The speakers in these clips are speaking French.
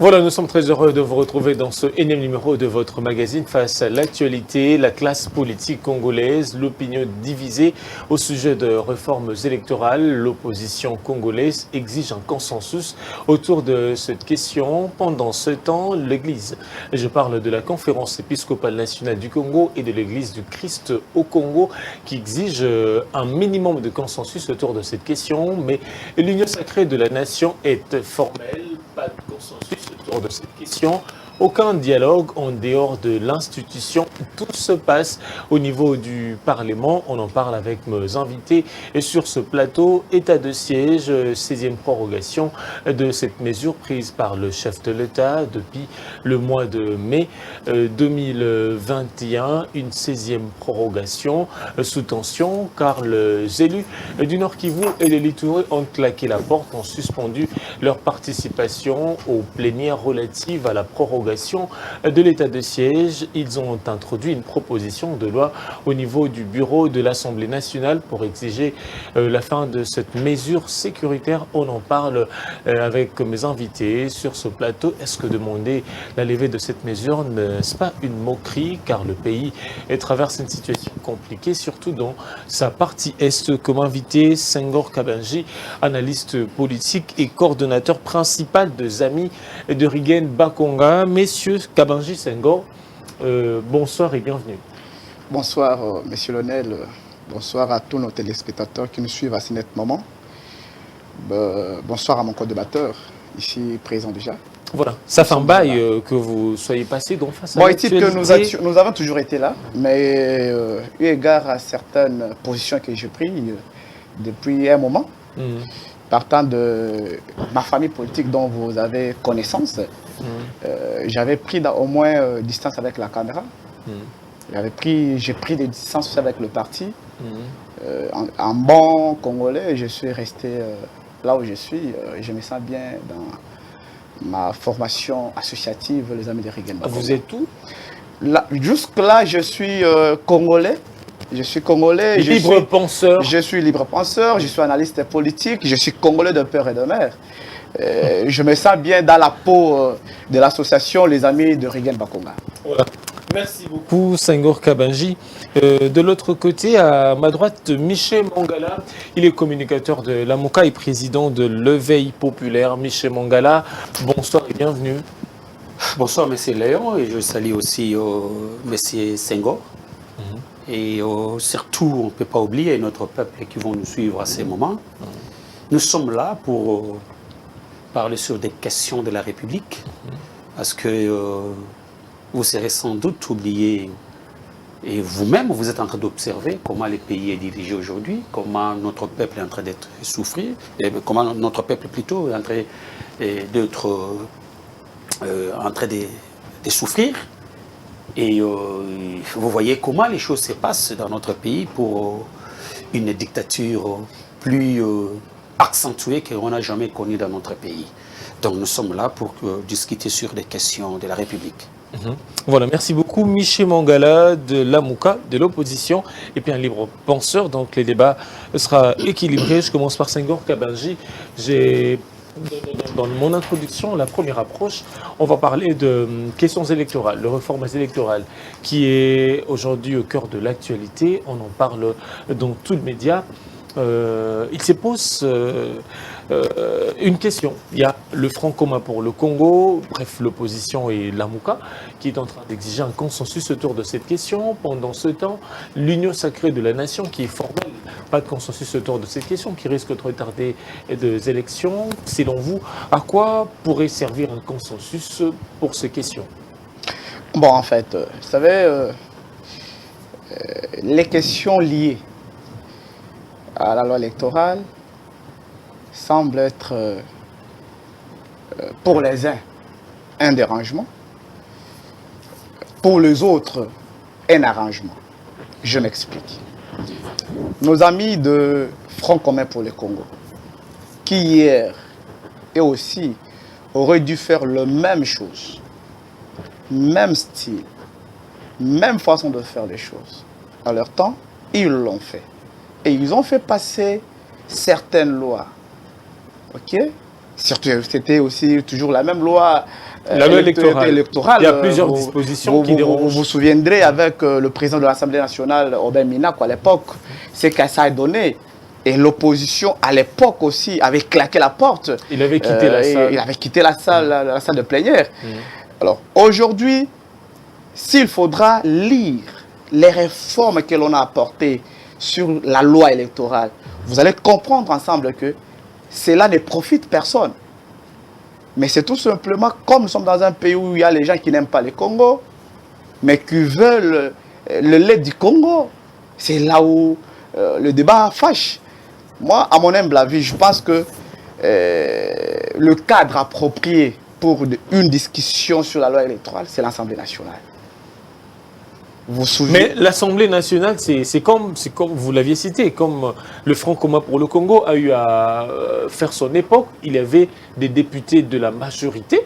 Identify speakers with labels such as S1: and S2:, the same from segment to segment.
S1: Voilà, nous sommes très heureux de vous retrouver dans ce énième numéro de votre magazine Face à l'actualité, la classe politique congolaise, l'opinion divisée au sujet de réformes électorales. L'opposition congolaise exige un consensus autour de cette question. Pendant ce temps, l'Église, je parle de la Conférence épiscopale nationale du Congo et de l'Église du Christ au Congo, qui exige un minimum de consensus autour de cette question. Mais l'union sacrée de la nation est formelle, pas de consensus autour de cette question. Aucun dialogue en dehors de l'institution. Tout se passe au niveau du Parlement. On en parle avec mes invités. Et sur ce plateau, état de siège, 16e prorogation de cette mesure prise par le chef de l'État depuis le mois de mai 2021. Une 16e prorogation sous tension car les élus du Nord Kivu et les Littourés ont claqué la porte, ont suspendu leur participation aux plénières relatives à la prorogation de l'état de siège. Ils ont introduit une proposition de loi au niveau du bureau de l'Assemblée nationale pour exiger la fin de cette mesure sécuritaire. On en parle avec mes invités sur ce plateau. Est-ce que demander la levée de cette mesure n'est-ce pas une moquerie, car le pays traverse une situation compliquée, surtout dans sa partie est. Comme invité, Senghor Kabanji, analyste politique et coordonnateur principal de Zami de Rigen Bakonga. Messieurs Kabanji, Senghor, bonsoir et bienvenue.
S2: Bonsoir, Monsieur Lionel. Bonsoir à tous nos téléspectateurs qui nous suivent à ce net moment. Bonsoir à mon co-débatteur, ici présent déjà.
S1: Voilà, ça fait un bail que vous soyez passé donc face à l'actualité.
S2: Que nous avons toujours été là, mais eu égard à certaines positions que j'ai prises depuis un moment, partant de ma famille politique dont vous avez connaissance, j'avais pris au moins distance avec la caméra. J'ai pris des distances avec le parti. En bon Congolais, je suis resté là où je suis. Je me sens bien dans ma formation associative, les Amis de Rigen Bakonga.
S1: Vous êtes où?
S2: Jusque-là, je suis Congolais. Je suis Congolais.
S1: Libre penseur.
S2: Je suis libre penseur, je suis analyste politique, je suis Congolais de père et de mère. Je me sens bien dans la peau de l'association Les Amis de Rigen Bakonga.
S1: Voilà. Merci beaucoup, Senghor Kabanji. De l'autre côté, à ma droite, Michel Mangala. Il est communicateur de l'AMOCA et président de l'Éveil populaire. Michel Mangala, bonsoir et bienvenue.
S3: Bonsoir, monsieur Léon, et je salue aussi monsieur Senghor. Et surtout, on ne peut pas oublier notre peuple qui vont nous suivre à ces moments. Nous sommes là pour parler sur des questions de la République, parce que vous serez sans doute oublié, et vous-même, vous êtes en train d'observer comment le pays est dirigé aujourd'hui, comment notre peuple est en train d'être souffrir, et comment notre peuple plutôt est en train d'être en train de souffrir. Et vous voyez comment les choses se passent dans notre pays pour une dictature plus accentuée qu'on n'a jamais connue dans notre pays. Donc nous sommes là pour discuter sur des questions de la République.
S1: Voilà, merci beaucoup. Michel Mangala de l'AMOCA, de l'opposition, et puis un libre penseur. Donc les débats seront équilibrés. Je commence par Senghor Kabanji. Dans mon introduction, la première approche, on va parler de questions électorales, de réformes électorales, qui est aujourd'hui au cœur de l'actualité. On en parle dans tous les médias. Il se pose une question. Il y a le Front commun pour le Congo, bref, l'opposition et l'AMOCA, qui est en train d'exiger un consensus autour de cette question. Pendant ce temps, l'union sacrée de la nation, qui est formelle, pas de consensus autour de cette question, qui risque de retarder des élections. Selon vous, à quoi pourrait servir un consensus pour ces questions?
S2: Bon, en fait, vous savez, les questions liées à la loi électorale semblent être, pour les uns, un dérangement, pour les autres, un arrangement. Je m'explique. Nos amis de Front commun pour le Congo, qui hier et aussi auraient dû faire la même chose, même style, même façon de faire les choses, à leur temps, ils l'ont fait. Et ils ont fait passer certaines lois, ok, C'était aussi toujours la même loi.
S1: La loi électorale. Il y a plusieurs
S2: vous,
S1: dispositions qui dérangent.
S2: Vous vous souviendrez avec le président de l'Assemblée nationale, Aubin Minaku, à l'époque, c'est que ça a donné. Et l'opposition, à l'époque aussi, avait claqué la porte.
S1: Il avait quitté la salle.
S2: Il avait quitté la salle de plénière. Alors, aujourd'hui, s'il faudra lire les réformes que l'on a apportées sur la loi électorale, vous allez comprendre ensemble que cela ne profite personne. Mais c'est tout simplement comme nous sommes dans un pays où il y a les gens qui n'aiment pas le Congo, mais qui veulent le lait du Congo. C'est là où le débat fâche. Moi, à mon humble avis, je pense que le cadre approprié pour une discussion sur la loi électorale, c'est l'Assemblée nationale. Vous vous souvenez?
S1: Mais l'Assemblée nationale, c'est comme vous l'aviez cité, comme le Front commun pour le Congo a eu à faire son époque. Il y avait des députés de la majorité.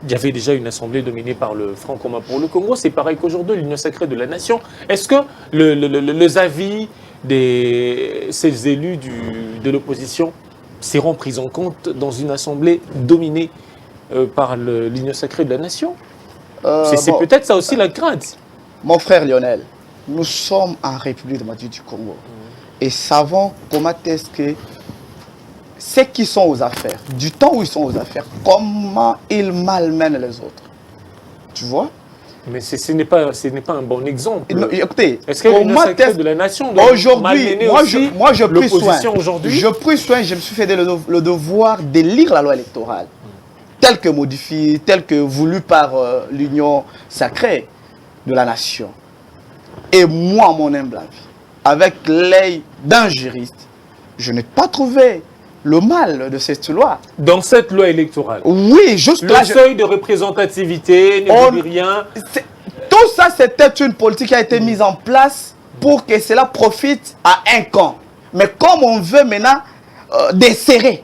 S1: Il y avait déjà une assemblée dominée par le Front commun pour le Congo. C'est pareil qu'aujourd'hui, l'Union sacrée de la nation. Est-ce que les avis de ces élus de l'opposition seront pris en compte dans une assemblée dominée par l'Union sacrée de la nation? C'est bon, peut-être ça aussi la crainte.
S2: Mon frère Lionel, nous sommes en République démocratique du Congo et savons comment est-ce que ceux qui sont aux affaires, du temps où ils sont aux affaires, comment ils malmènent les autres. Tu vois?
S1: Mais ce n'est pas un bon exemple.
S2: Non, écoutez,
S1: est-ce que l'Union sacrée de la nation
S2: aujourd'hui, moi je pris soin, je me suis fait le devoir de lire la loi électorale, telle que modifiée, telle que voulue par l'Union sacrée de la nation. Et moi, mon humble avis, avec l'œil d'un juriste, je n'ai pas trouvé le mal de cette loi.
S1: Dans cette loi électorale?
S2: Oui, juste
S1: le seuil de représentativité ne dit rien.
S2: Tout ça, c'était une politique qui a été mise en place pour que cela profite à un camp. Mais comme on veut maintenant desserrer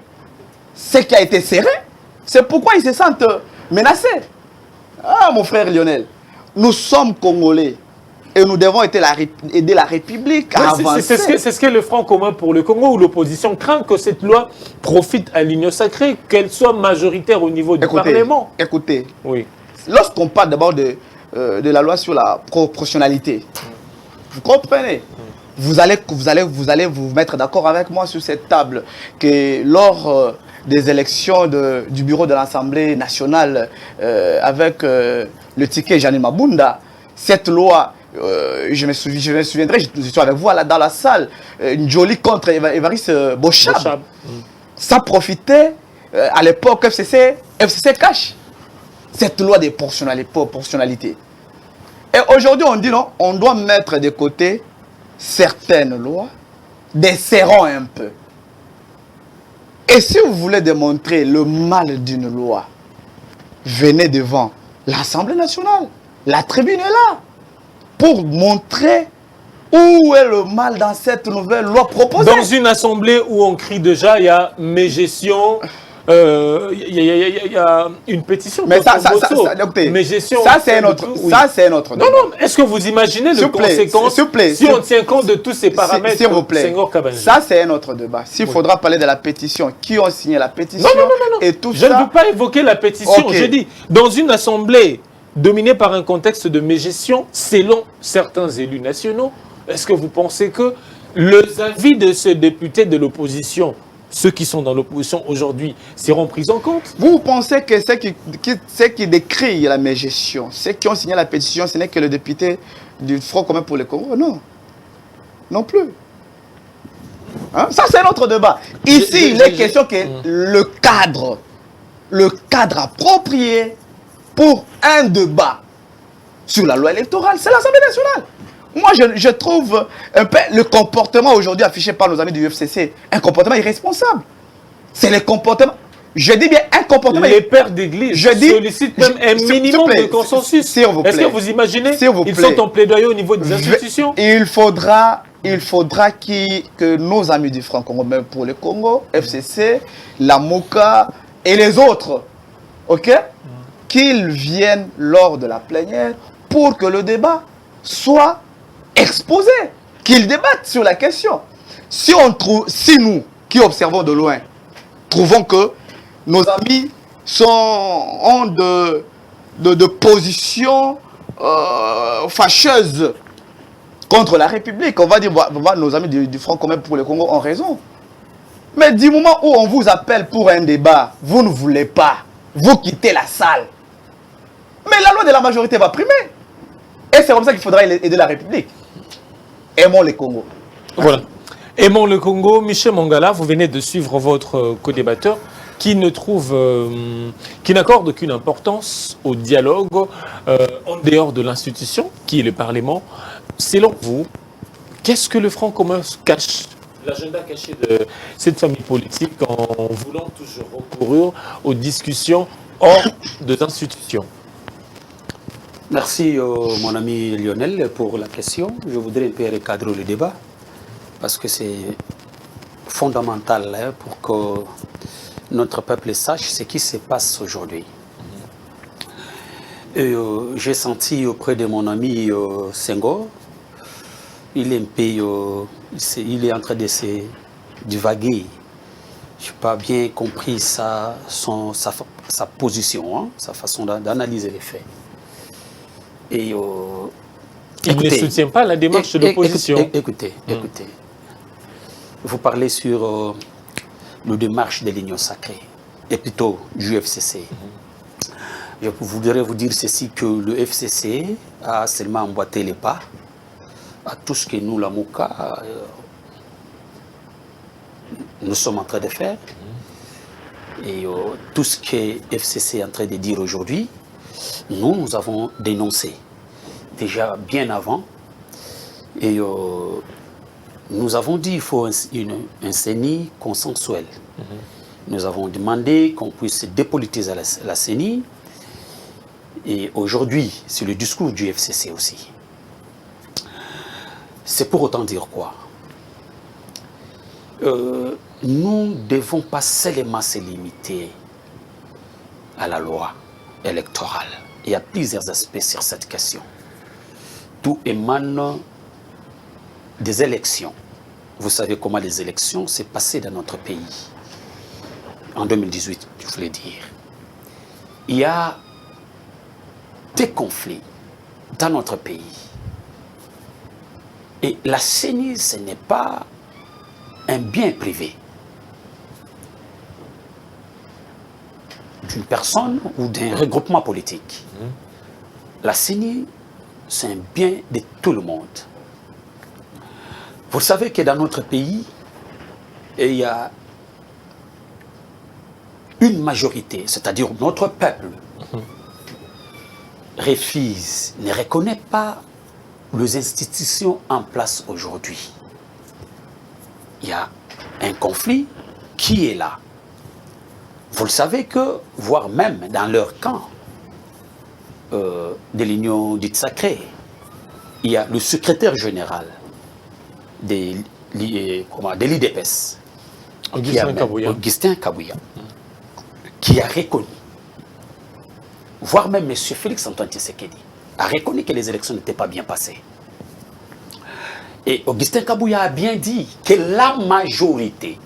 S2: ce qui a été serré, c'est pourquoi ils se sentent menacés. Ah, mon frère Lionel, nous sommes Congolais et nous devons aider la République à avancer.
S1: C'est ce que le Front commun pour le Congo ou l'opposition craint, que cette loi profite à l'Union sacrée, qu'elle soit majoritaire au niveau du Parlement.
S2: Écoutez,
S1: oui.
S2: Lorsqu'on parle d'abord de la loi sur la proportionnalité, vous comprenez? Vous allez vous mettre d'accord avec moi sur cette table que lors des élections du bureau de l'Assemblée nationale avec le ticket Janine Mabunda, cette loi, je me souviendrai, je suis avec vous dans la salle, une jolie contre Évariste Bochab. Ça profitait à l'époque FCC cash cette loi de proportionnalité. Et aujourd'hui, on dit non, on doit mettre de côté certaines lois, desserrons un peu. Et si vous voulez démontrer le mal d'une loi, venez devant l'Assemblée nationale. La tribune est là pour montrer où est le mal dans cette nouvelle loi proposée.
S1: Dans une assemblée où on crie déjà, il y a mes gestions, il y a une pétition.
S2: Mais ça c'est un autre.
S1: Non, est-ce que vous imaginez les conséquences si on tient compte de tous ces paramètres?
S2: S'il vous plaît. Ça c'est un autre débat. S'il faudra parler de la pétition, qui ont signé la pétition et tout ça.
S1: Je ne veux pas évoquer la pétition. Je dis, dans une assemblée dominée par un contexte de mégestion, selon certains élus nationaux, est-ce que vous pensez que les avis de ces députés de l'opposition, ceux qui sont dans l'opposition aujourd'hui, seront pris en compte?
S2: Vous pensez que ceux qui décrient la mégestion, ceux qui ont signé la pétition, ce n'est que le député du Front commun pour le Congo? Non. Non plus. Hein? Ça, c'est notre débat. Ici, il est question que le cadre approprié pour un débat sur la loi électorale, c'est l'Assemblée nationale. Moi, je trouve un peu le comportement aujourd'hui affiché par nos amis du FCC, un comportement irresponsable. C'est le comportement, je dis bien un comportement...
S1: Les pères d'église sollicitent même un minimum de consensus.
S2: S'il vous plaît.
S1: Est-ce que vous imaginez, ils sont en plaidoyer au niveau des institutions?
S2: Il faudra que nos amis du Front Congo, même pour le Congo, FCC, la MOCA et les autres, ok, qu'ils viennent lors de la plénière pour que le débat soit exposé, qu'ils débattent sur la question. Si nous, qui observons de loin, trouvons que nos amis ont de positions fâcheuses contre la République. On va dire, nos amis du Front commun pour le Congo ont raison. Mais du moment où on vous appelle pour un débat, vous ne voulez pas, vous quittez la salle. Mais la loi de la majorité va primer. Et c'est comme ça qu'il faudra aider la République. Aimons le Congo.
S1: Voilà. Aimons le Congo. Michel Mongala, vous venez de suivre votre co-débatteur qui n'accorde aucune importance au dialogue en dehors de l'institution, qui est le Parlement. Selon vous, qu'est-ce que le Front commun cache, l'agenda caché de cette famille politique en voulant toujours recourir aux discussions hors de l'institution?
S3: Merci mon ami Lionel pour la question. Je voudrais un peu recadrer le débat parce que c'est fondamental pour que notre peuple sache ce qui se passe aujourd'hui. J'ai senti auprès de mon ami Senghor, il est un peu, il est en train de se divaguer. Je n'ai pas bien compris sa position, hein, sa façon d'analyser les faits. Et,
S1: il ne soutient pas la démarche de l'opposition.
S3: Écoutez. Vous parlez sur la démarche de l'Union sacrée, et plutôt du FCC. Je voudrais vous dire ceci, que le FCC a seulement emboîté les pas à tout ce que nous, la MOCA, nous sommes en train de faire. Et tout ce que FCC est en train de dire aujourd'hui, nous avons dénoncé déjà bien avant. Et nous avons dit qu'il faut un CENI consensuel. Nous avons demandé qu'on puisse dépolitiser la CENI. Et aujourd'hui, c'est le discours du FCC aussi. C'est pour autant dire quoi? Nous ne devons pas seulement se limiter à la loi électorale. Il y a plusieurs aspects sur cette question. Tout émane des élections. Vous savez comment les élections s'est passées dans notre pays. En 2018, je voulais dire. Il y a des conflits dans notre pays. Et la CENI, ce n'est pas un bien privé d'une personne ou d'un regroupement politique. La CENI, c'est un bien de tout le monde. Vous savez que dans notre pays, il y a une majorité, c'est-à-dire notre peuple, refuse, ne reconnaît pas les institutions en place aujourd'hui. Il y a un conflit qui est là. Vous le savez que, voire même dans leur camp de l'Union dite sacrée, il y a le secrétaire général de l'IDPS, Augustin Kabouya, qui a reconnu, voire même M. Félix Antoine Tshisekedi, a reconnu que les élections n'étaient pas bien passées. Et Augustin Kabouya a bien dit que la majorité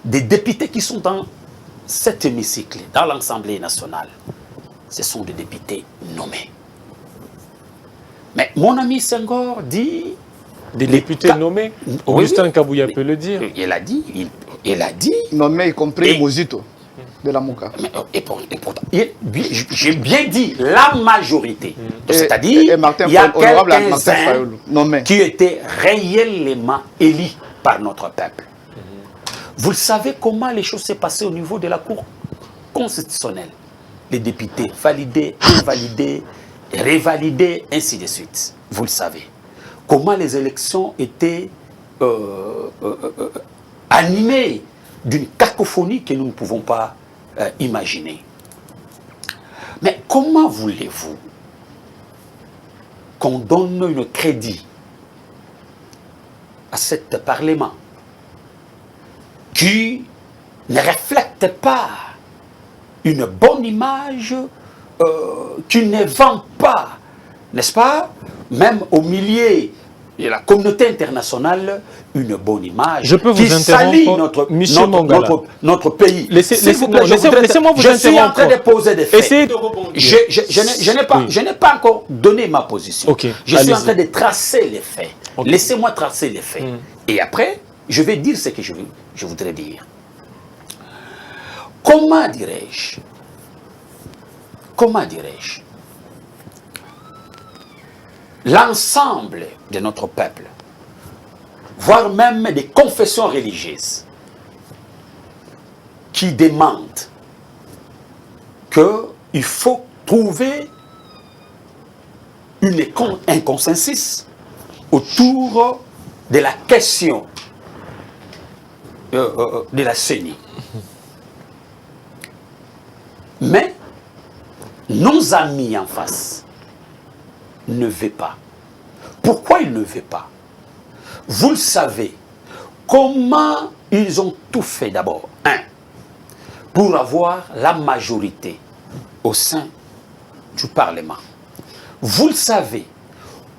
S3: des députés qui sont dans cet hémicycle, dans l'Assemblée nationale, ce sont des députés nommés. Mais mon ami Senghor dit...
S1: Des députés nommés? Augustin Kabouya peut le dire.
S3: Il a dit...
S2: Nommés, y compris Mozito de la MOCA.
S3: Et pourtant, j'ai bien dit la majorité. C'est-à-dire, il y a quelques-uns qui étaient réellement élus par notre peuple. Vous savez comment les choses s'est passées au niveau de la Cour constitutionnelle. Les députés validés, invalidés, révalidés, ainsi de suite. Vous le savez. Comment les élections étaient animées d'une cacophonie que nous ne pouvons pas imaginer. Mais comment voulez-vous qu'on donne un crédit à ce Parlement qui ne reflète pas une bonne image, qui ne vend pas, n'est-ce pas, même au milieu et la communauté internationale une bonne image.
S1: Je peux vous
S3: qui salit
S1: notre
S3: pays.
S1: Laissez-moi vous interrompre.
S3: Je suis en train de poser des faits.
S1: Essayez de rebondir.
S3: Je n'ai pas encore donné ma position.
S1: Okay,
S3: je suis en train de tracer les faits. Okay. Laissez-moi tracer les faits. Et après, je vais dire ce que je voudrais dire. Comment dirais-je? L'ensemble de notre peuple, voire même des confessions religieuses, qui demandent qu'il faut trouver un consensus autour de la question de la CENI. Mais nos amis en face ne veulent pas. Pourquoi ils ne veulent pas? Vous le savez, comment ils ont tout fait d'abord. Pour avoir la majorité au sein du Parlement. Vous le savez,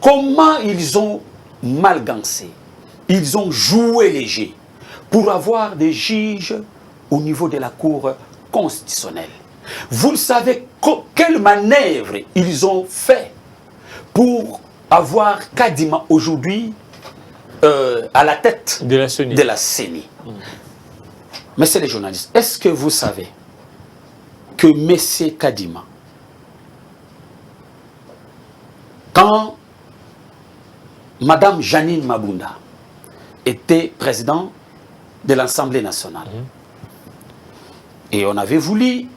S3: comment ils ont malgancé, ils ont joué léger pour avoir des juges au niveau de la Cour constitutionnelle. Vous le savez, quelle manœuvre ils ont fait pour avoir Kadima aujourd'hui à la tête de la CENI. Messieurs les journalistes, est-ce que vous savez que M. Kadima, quand Mme Janine Mabunda était présidente de l'Assemblée nationale, et on avait voulu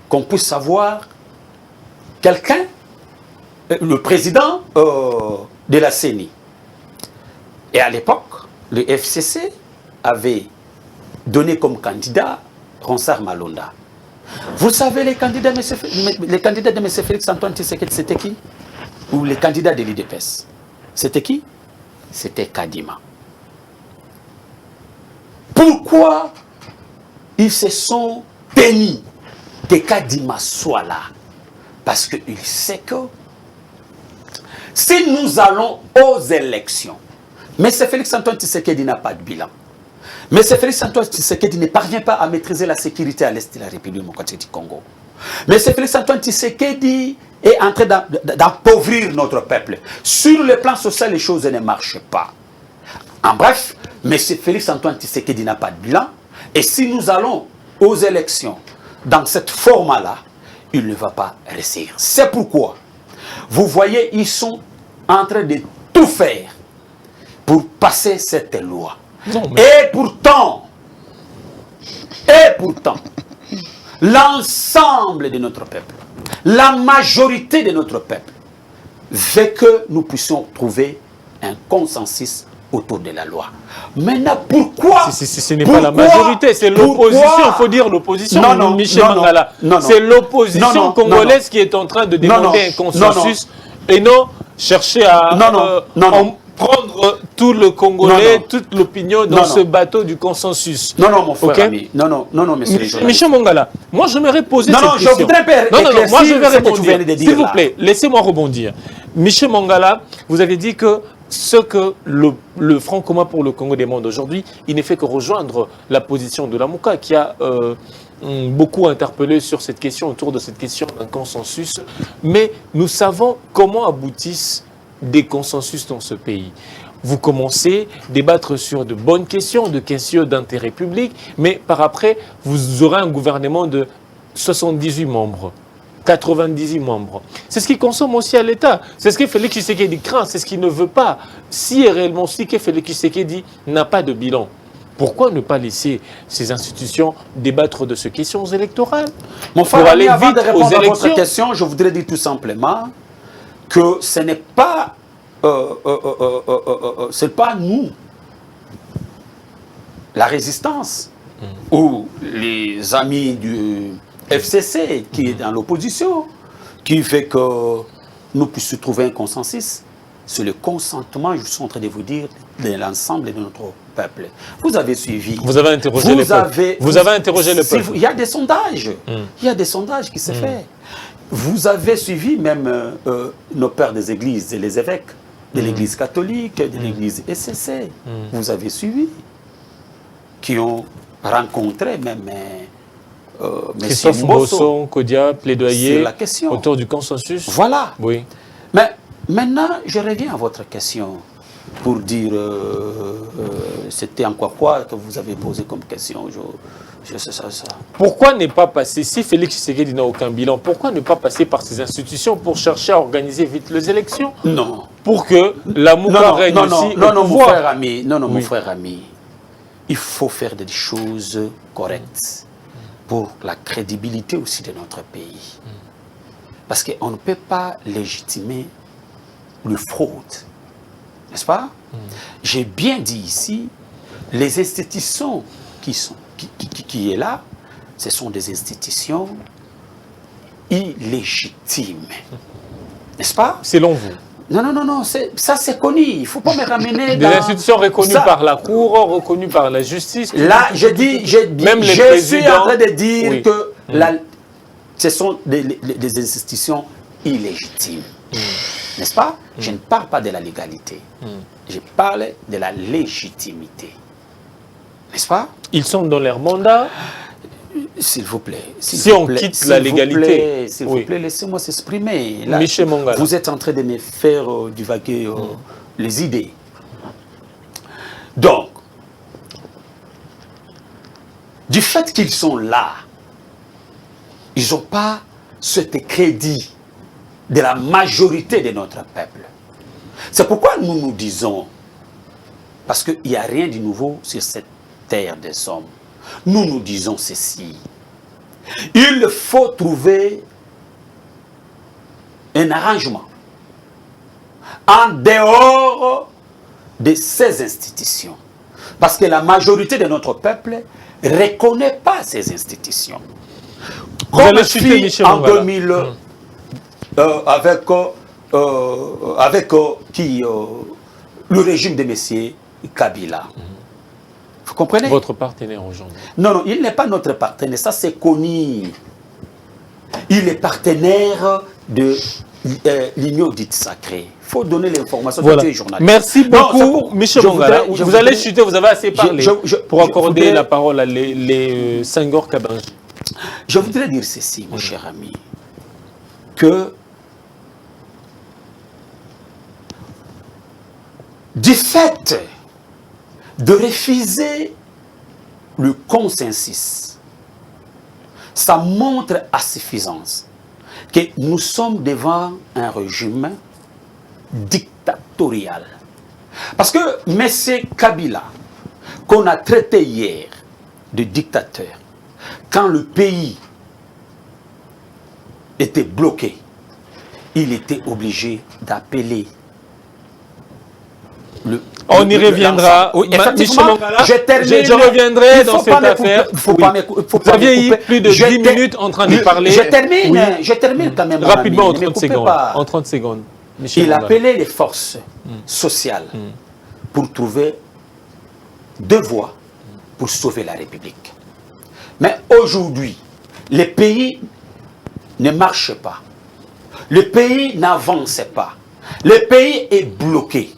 S3: qu'on puisse savoir quelqu'un, le président de la CENI. Et à l'époque, le FCC avait donné comme candidat Ronsard Malonda. Vous savez, les candidats de M. Félix Antoine Tshisekedi, c'était qui? Ou les candidats de l'IDPS? C'était qui? C'était Kadima. Pourquoi ils se sont bénis que Kadima soit là? Parce qu'il sait que si nous allons aux élections, M. Félix Antoine Tshisekedi n'a pas de bilan. M. Félix Antoine Tshisekedi ne parvient pas à maîtriser la sécurité à l'est de la République démocratique du Congo. M. Félix Antoine Tshisekedi est en train d'appauvrir notre peuple. Sur le plan social, les choses ne marchent pas. En bref, M. Félix Antoine Tshisekedi n'a pas de bilan. Et si nous allons aux élections dans cette forme-là, il ne va pas réussir. C'est pourquoi, vous voyez, ils sont en train de tout faire pour passer cette loi.
S1: Non, mais...
S3: Et pourtant, l'ensemble de notre peuple, la majorité de notre peuple, veut que nous puissions trouver un consensus autour de la loi. Maintenant, pourquoi
S1: ce n'est pas la majorité, c'est l'opposition, il faut dire l'opposition.
S3: Non,
S1: Michel Mangala. C'est l'opposition congolaise qui est en train de demander un consensus et non chercher à prendre tout le Congolais, toute l'opinion dans ce bateau du consensus.
S3: Non, mon frère ami. Non, monsieur.
S1: Michel Mangala, moi je me poser cette question.
S3: Je voudrais
S1: moi je vais rebondir.
S3: S'il
S1: vous plaît, laissez-moi rebondir. Michel Mangala, vous avez dit que ce que le Front commun pour le Congo demande aujourd'hui, il ne fait que rejoindre la position de la Mouka qui a beaucoup interpellé sur cette question, autour de cette question d'un consensus. Mais nous savons comment aboutissent des consensus dans ce pays. Vous commencez à débattre sur de bonnes questions, de questions d'intérêt public, mais par après, vous aurez un gouvernement de 78 membres. 98 membres. C'est ce qui consomme aussi à l'État. C'est ce que Félix Tshisekedi craint, c'est ce qu'il ne veut pas. Si réellement, si que Félix Tshisekedi n'a pas de bilan, pourquoi ne pas laisser ces institutions débattre de ces questions électorales?
S3: Mon frère, pour aller avant de répondre à votre question, je voudrais dire tout simplement que ce n'est pas, c'est pas nous, la résistance, ou les amis du FCC qui est dans l'opposition, qui fait que nous puissions trouver un consensus. C'est le consentement, je suis en train de vous dire, de l'ensemble de notre peuple. Vous avez suivi.
S1: Vous avez interrogé le peuple. Vous avez interrogé le peuple.
S3: Il y a des sondages. Il y a des sondages qui se font. Vous avez suivi même nos pères des églises et les évêques de l'Église catholique, de l'Église SCC. Vous avez suivi. Qui ont rencontré même
S1: Christophe Mbosso, Kodia, plaidoyer
S3: la question.
S1: Autour du consensus.
S3: Voilà.
S1: Oui.
S3: Mais maintenant, je reviens à votre question pour dire, c'était en quoi que vous avez posé comme question. Je sais ça.
S1: Pourquoi ne pas passer, si Félix Tshisekedi n'a aucun bilan, pourquoi ne pas passer par ces institutions pour chercher à organiser vite les élections?
S3: Non.
S1: Pour que la Mouka règne aussi au
S3: mon
S1: pouvoir.
S3: frère ami. Non,
S1: Oui.
S3: mon frère ami. Il faut faire des choses correctes pour la crédibilité aussi de notre pays. Parce qu'on ne peut pas légitimer le fraude. N'est-ce pas? J'ai bien dit ici, les institutions qui est là, ce sont des institutions illégitimes. N'est-ce pas?
S1: Selon vous?
S3: Non, ça c'est connu. Il ne faut pas me ramener
S1: des
S3: dans...
S1: institutions reconnues par la Cour, reconnues par la justice.
S3: Là, je suis en train de dire que ce sont des institutions illégitimes. N'est-ce pas? Je ne parle pas de la légalité. Je parle de la légitimité. N'est-ce pas?
S1: Ils sont dans leur mandat.
S3: S'il vous plaît.
S1: Si on quitte la légalité.
S3: S'il vous plaît, laissez-moi s'exprimer.
S1: Michel Mongala.
S3: Vous êtes en train de me faire divaguer les idées. Donc, du fait qu'ils sont là, ils n'ont pas ce crédit de la majorité de notre peuple. C'est pourquoi nous disons, parce qu'il n'y a rien de nouveau sur cette terre des hommes, nous disons ceci. Il faut trouver un arrangement en dehors de ces institutions. Parce que la majorité de notre peuple ne reconnaît pas ces institutions. Comme en 2000, avec le régime de M. Kabila. Vous comprenez?
S1: Votre partenaire aujourd'hui.
S3: Non, il n'est pas notre partenaire, ça c'est connu. Il est partenaire de l'Union dite sacrée. Il faut donner l'information à tous les journalistes.
S1: Merci beaucoup, Michel Mongala. Vous allez chuter, vous avez assez parlé pour accorder la parole à les Senghor Kabanji.
S3: Je voudrais dire ceci, mon cher ami, que du fait de refuser le consensus, ça montre à suffisance que nous sommes devant un régime dictatorial. Parce que M. Kabila, qu'on a traité hier de dictateur, quand le pays était bloqué, il était obligé d'appeler
S1: on y reviendra.
S3: Oui,
S1: je reviendrai dans cette affaire. Vous aviez eu plus de 10 minutes en train de parler.
S3: Je termine quand même.
S1: Rapidement, en 30 secondes. En 30 secondes.
S3: Il appelait les forces sociales pour trouver deux voies pour sauver la République. Mais aujourd'hui, le pays ne marche pas. Le pays n'avance pas. Le pays est bloqué.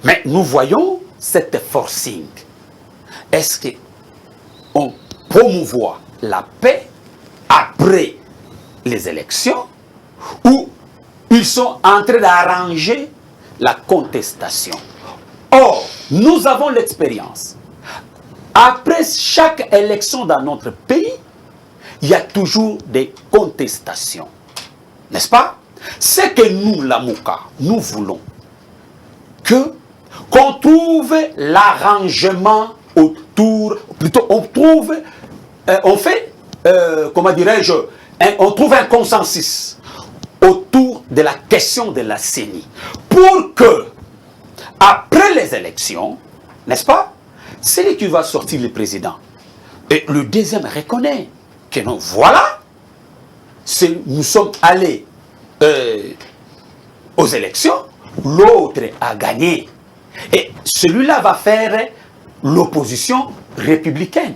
S3: Mais nous voyons cette forcing. Est-ce qu'on promouvoit la paix après les élections ou ils sont en train d'arranger la contestation? Or, nous avons l'expérience. Après chaque élection dans notre pays, il y a toujours des contestations. N'est-ce pas? C'est que nous, la Mouka, nous voulons qu'on trouve l'arrangement autour, plutôt on trouve, on fait, comment dirais-je, on trouve un consensus autour de la question de la CENI pour que, après les élections, n'est-ce pas, celui qui va sortir le président, et le deuxième reconnaît que non, voilà, nous sommes allés aux élections, l'autre a gagné. Et celui-là va faire l'opposition républicaine.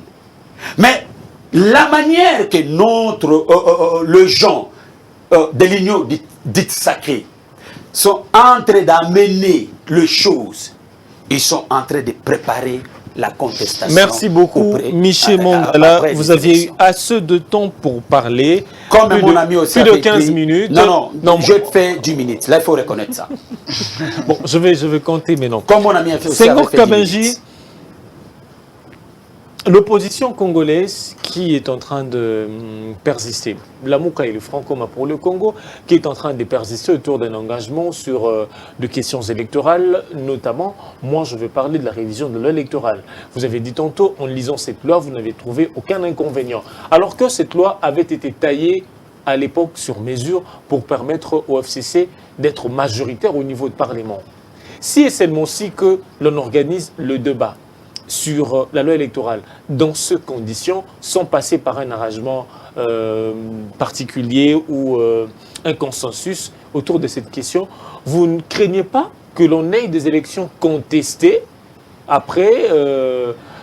S3: Mais la manière que le gens de l'Union dite sacrée sont en train d'amener les choses. Ils sont en train de préparer la contestation.
S1: Merci beaucoup, Michel Mongala. Vous aviez eu assez de temps pour parler.
S3: Comme mon ami aussi.
S1: Plus de 15 minutes.
S3: Non, je fais 10 minutes. Là, il faut reconnaître ça.
S1: Bon, je vais compter maintenant.
S3: Comme mon ami a fait aussi.
S1: Senghor Kabenji, l'opposition congolaise qui est en train de persister, la Mouka et le Franco pour le Congo, qui est en train de persister autour d'un engagement sur de questions électorales, notamment, moi je vais parler de la révision de l'électoral. Vous avez dit tantôt, en lisant cette loi, vous n'avez trouvé aucun inconvénient, alors que cette loi avait été taillée à l'époque sur mesure pour permettre au FCC d'être majoritaire au niveau du Parlement. Si et seulement si que l'on organise le débat sur la loi électorale dans ces conditions, sans passer par un arrangement particulier ou un consensus autour de cette question, vous ne craignez pas que l'on ait des élections contestées après,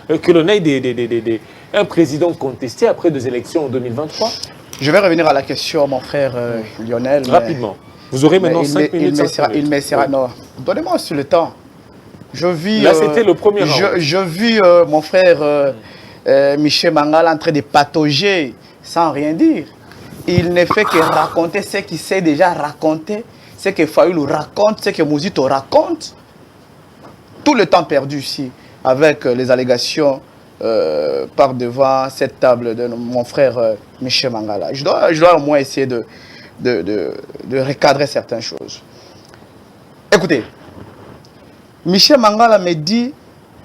S1: que l'on ait un président contesté après des élections en 2023?
S2: Je vais revenir à la question, mon frère Lionel.
S1: Rapidement. Vous aurez maintenant 5 minutes.
S2: Il me sera, non, donnez-moi aussi le temps. Je vis,
S1: là, c'était le premier round.
S2: Je vis mon frère Michel Mangala en train de patauger sans rien dire. Il ne fait que raconter ce qu'il sait déjà raconter, ce que Fayoulou raconte, ce que Mouzito raconte. Tout le temps perdu ici, avec les allégations par devant cette table de mon frère Michel Mangala. Je dois au moins essayer de recadrer certaines choses. Écoutez, Michel Mangala me dit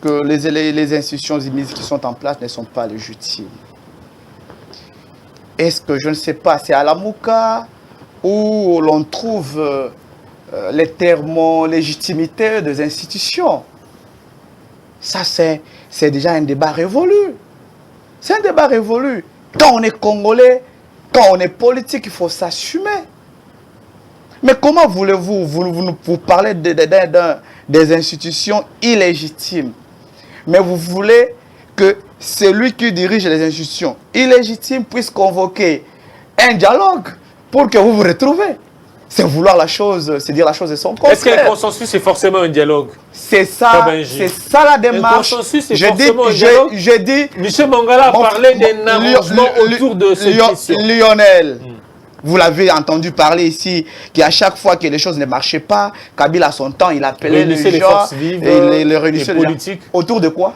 S2: que les institutions qui sont en place ne sont pas légitimes. Est-ce que, je ne sais pas, c'est à la Mouka où l'on trouve les termes légitimité des institutions? Ça, c'est déjà un débat révolu. C'est un débat révolu. Quand on est Congolais, quand on est politique, il faut s'assumer. Mais comment voulez-vous vous parler des institutions illégitimes? Mais vous voulez que celui qui dirige les institutions illégitimes puisse convoquer un dialogue pour que vous vous retrouvez. C'est vouloir la chose, c'est dire la chose de son contraire.
S1: Est-ce qu'un consensus, c'est forcément un dialogue?
S2: C'est ça la démarche.
S1: Un consensus, c'est forcément un dialogue.
S2: Je dis...
S1: Michel Mangala a parlé d'un arrangement autour de cette question.
S2: Lionel, vous l'avez entendu parler ici, qu'à chaque fois que les choses ne marchaient pas, Kabila à son temps, il appelait les gens et les réunissait
S1: les politiques.
S2: Autour de quoi?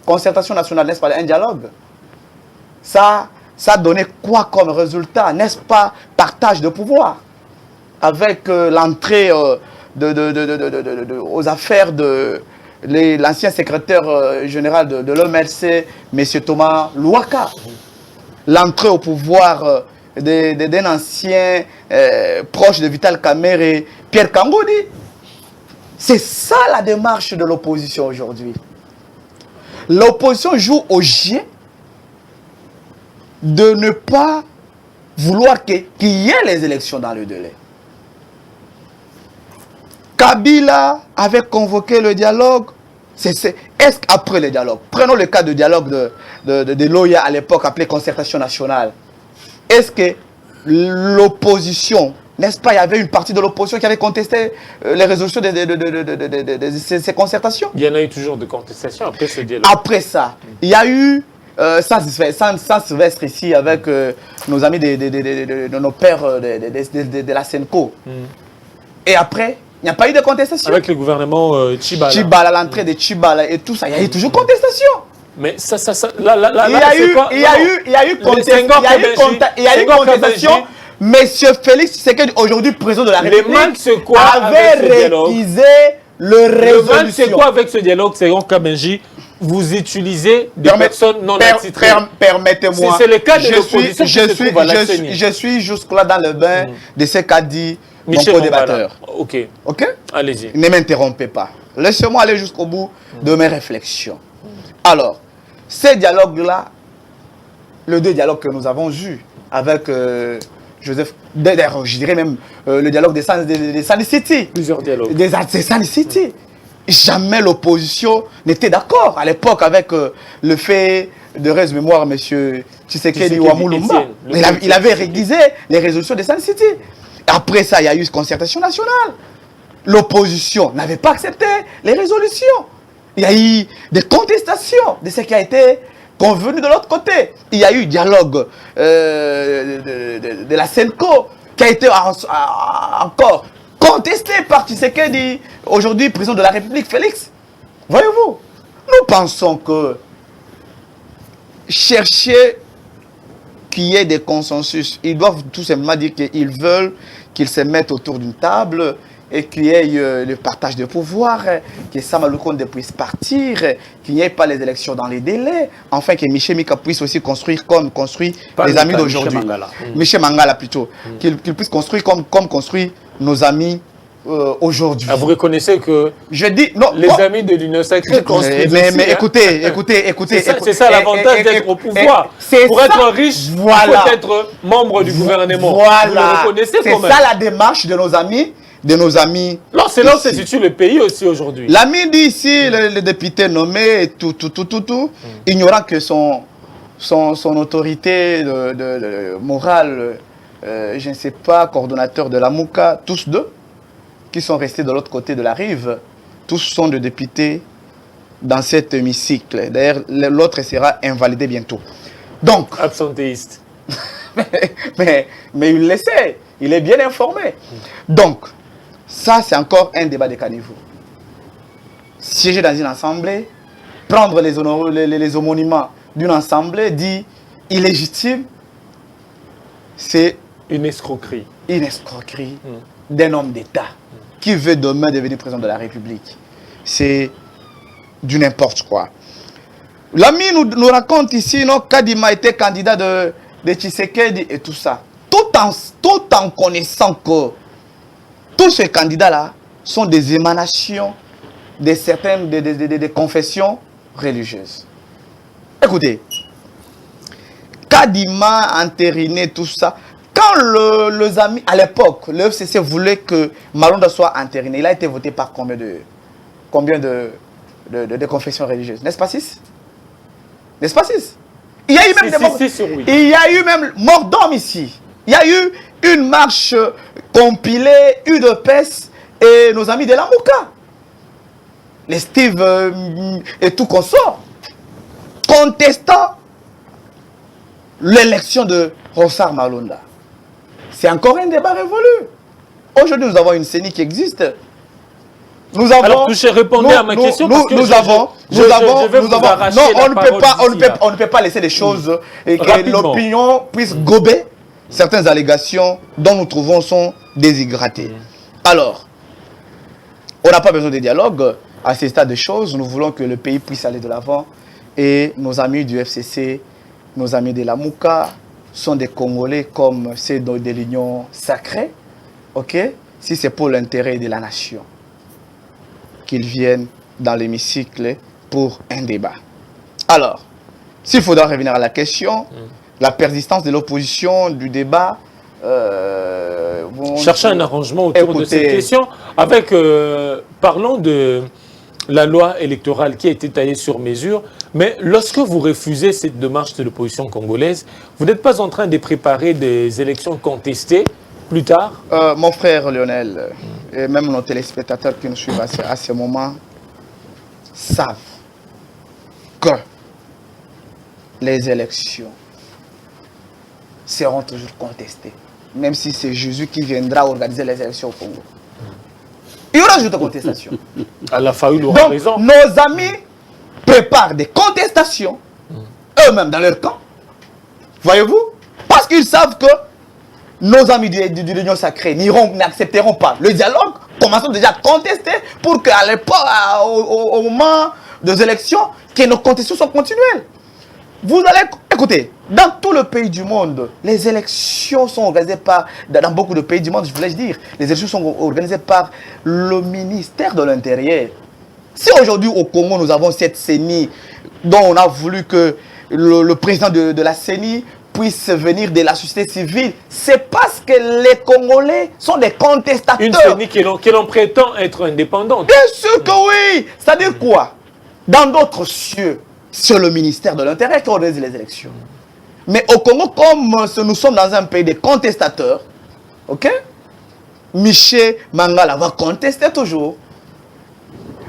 S2: Concertation nationale, n'est-ce pas, un dialogue? Ça donnait quoi comme résultat? N'est-ce pas partage de pouvoir? Avec l'entrée aux affaires de l'ancien secrétaire général de l'OMRC, M. Thomas Louaka. L'entrée au pouvoir d'un ancien proche de Vital Kamerhe, Pierre Kangoudi. C'est ça la démarche de l'opposition aujourd'hui. L'opposition joue au jeu de ne pas vouloir qu'il y ait les élections dans le délai. Kabila avait convoqué le dialogue. Est-ce qu'après le dialogue, prenons le cas de dialogue de l'OIA à l'époque appelé concertation nationale, est-ce que l'opposition, n'est-ce pas, il y avait une partie de l'opposition qui avait contesté les résolutions de ces concertations? Il
S1: y en a eu toujours de contestations après ce dialogue.
S2: Après ça, il y a eu sans Sylvestre ici avec nos amis de nos pères de la Senco. Et après, il n'y a pas eu de contestation.
S1: Avec le gouvernement Tchibala.
S2: Tchibala, l'entrée de Tchibala et tout ça, il y a eu toujours contestation.
S1: Mais là,
S2: il y a eu contestation. Monsieur Félix Tshisekedi, aujourd'hui président de la République, avait réquisé le résolution.
S1: C'est quoi avec ce dialogue, Senghor Kabenji? Vous utilisez des personnes non attitrées.
S2: Permettez-moi.
S1: C'est le cas de l'opposition qui se trouve à la CENI.
S2: Je suis jusque-là dans le bain de ce qu'a dit mon co-débatteur.
S1: Ok. Allez-y.
S2: Ne m'interrompez pas. Laissez-moi aller jusqu'au bout de mes réflexions. Alors, ces dialogues-là, les deux dialogues que nous avons eus avec Joseph, je dirais même le dialogue des Sun City.
S1: Plusieurs dialogues.
S2: Des Sun City. Jamais l'opposition n'était d'accord à l'époque avec le fait de reste-mémoire, M. Tshisekedi Ouamulumba. Il avait réguisé les résolutions des Sun City. Après ça, il y a eu une concertation nationale. L'opposition n'avait pas accepté les résolutions. Il y a eu des contestations de ce qui a été convenu de l'autre côté. Il y a eu dialogue de la SENCO qui a été encore contesté par Tshisekedi, aujourd'hui président de la République, Félix. Voyez-vous, nous pensons que chercher qu'il y ait des consensus, ils doivent tout simplement dire qu'ils veulent qu'ils se mettent autour d'une table et qu'il y ait le partage de pouvoir, que Sama Lukonde puisse partir, qu'il n'y ait pas les élections dans les délais, enfin que Michel Mika puisse aussi construire comme construit les amis d'aujourd'hui. Michel Mangala plutôt. Qu'il puisse construire comme construit nos amis aujourd'hui.
S1: Ah, vous reconnaissez que
S2: je dis, non,
S1: les amis de l'Union Sacrée construisent
S2: mais
S1: aussi,
S2: écoutez.
S1: C'est ça l'avantage d'être au pouvoir. Pour être riche,
S2: voilà.
S1: Il faut être membre du gouvernement.
S2: Voilà.
S1: Vous le reconnaissez quand même.
S2: C'est ça la démarche de nos amis. Non,
S1: c'est là où se situe le pays aussi aujourd'hui.
S2: L'ami dit ici, le député nommé, ignorant que son autorité morale, je ne sais pas, coordonnateur de la Mouka, tous deux, qui sont restés de l'autre côté de la rive, tous sont des députés dans cet hémicycle. D'ailleurs, l'autre sera invalidé bientôt. Donc,
S1: absentéiste.
S2: mais il le sait, il est bien informé. Donc, ça, c'est encore un débat de caniveau. Siéger dans une assemblée, prendre les homonyments d'une assemblée dit illégitime, c'est
S1: une escroquerie.
S2: Une escroquerie d'un homme d'État qui veut demain devenir président de la République. C'est du n'importe quoi. L'ami nous raconte ici, Kadima était candidat de Tshisekedi et tout ça. Tout en connaissant que tous ces candidats-là sont des émanations de certaines des confessions religieuses. Écoutez, Kadima entériné tout ça. Quand les amis, à l'époque, le FCC voulait que Malonda soit entériné, il a été voté par combien de confessions religieuses? N'est-ce pas 6? N'est-ce pas 6? Il y a eu même des morts. Il y a eu même mort d'homme ici. Il y a eu une marche compilée, UDPS et nos amis de la Mouka. Les Steve et tout consort. Contestant l'élection de Rossar Malonda. C'est encore un débat révolu. Aujourd'hui, nous avons une CENI qui existe. Nous avons. Alors,
S1: touché, répondez à ma question. Parce que
S2: nous avons. Non, on ne peut pas laisser les choses et que l'opinion puisse gober certaines allégations dont nous trouvons sont déshydratées. Alors, on n'a pas besoin de dialogue à ce stade de choses. Nous voulons que le pays puisse aller de l'avant. Et nos amis du FCC, nos amis de la Mouka, sont des Congolais comme ceux de l'Union Sacrée. Ok? Si c'est pour l'intérêt de la nation, qu'ils viennent dans l'hémicycle pour un débat. Alors, s'il faudra revenir à la question, la persistance de l'opposition, du débat...
S1: chercher un arrangement autour de cette question. Avec, parlons de la loi électorale qui a été taillée sur mesure, mais lorsque vous refusez cette démarche de l'opposition congolaise, vous n'êtes pas en train de préparer des élections contestées plus tard?
S2: Mon frère Lionel, et même nos téléspectateurs qui nous suivent à ce moment, savent que les élections seront toujours contestées, même si c'est Jésus qui viendra organiser les élections au Congo. Il y aura toujours des contestations.
S1: Il aura raison.
S2: Nos amis préparent des contestations, eux-mêmes dans leur camp. Voyez-vous? Parce qu'ils savent que nos amis de l'Union Sacrée n'accepteront pas le dialogue. Commençons déjà à contester pour qu'à l'époque, au moment des élections, que nos contestations soient continuelles. Vous allez, écoutez, dans tout le pays du monde, les élections sont organisées par, dans beaucoup de pays du monde, je voulais dire, les élections sont organisées par le ministère de l'Intérieur. Si aujourd'hui au Congo, nous avons cette CENI dont on a voulu que le président de la CENI puisse venir de la société civile, c'est parce que les Congolais sont des contestataeurs.
S1: Une CENI qui l'on prétend être indépendante.
S2: Bien sûr que oui. C'est-à-dire quoi? Dans d'autres cieux, c'est le ministère de l'Intérieur qui organise les élections. Mais au Congo, comme nous sommes dans un pays de contestateurs, ok, Michel Mangala va contester toujours.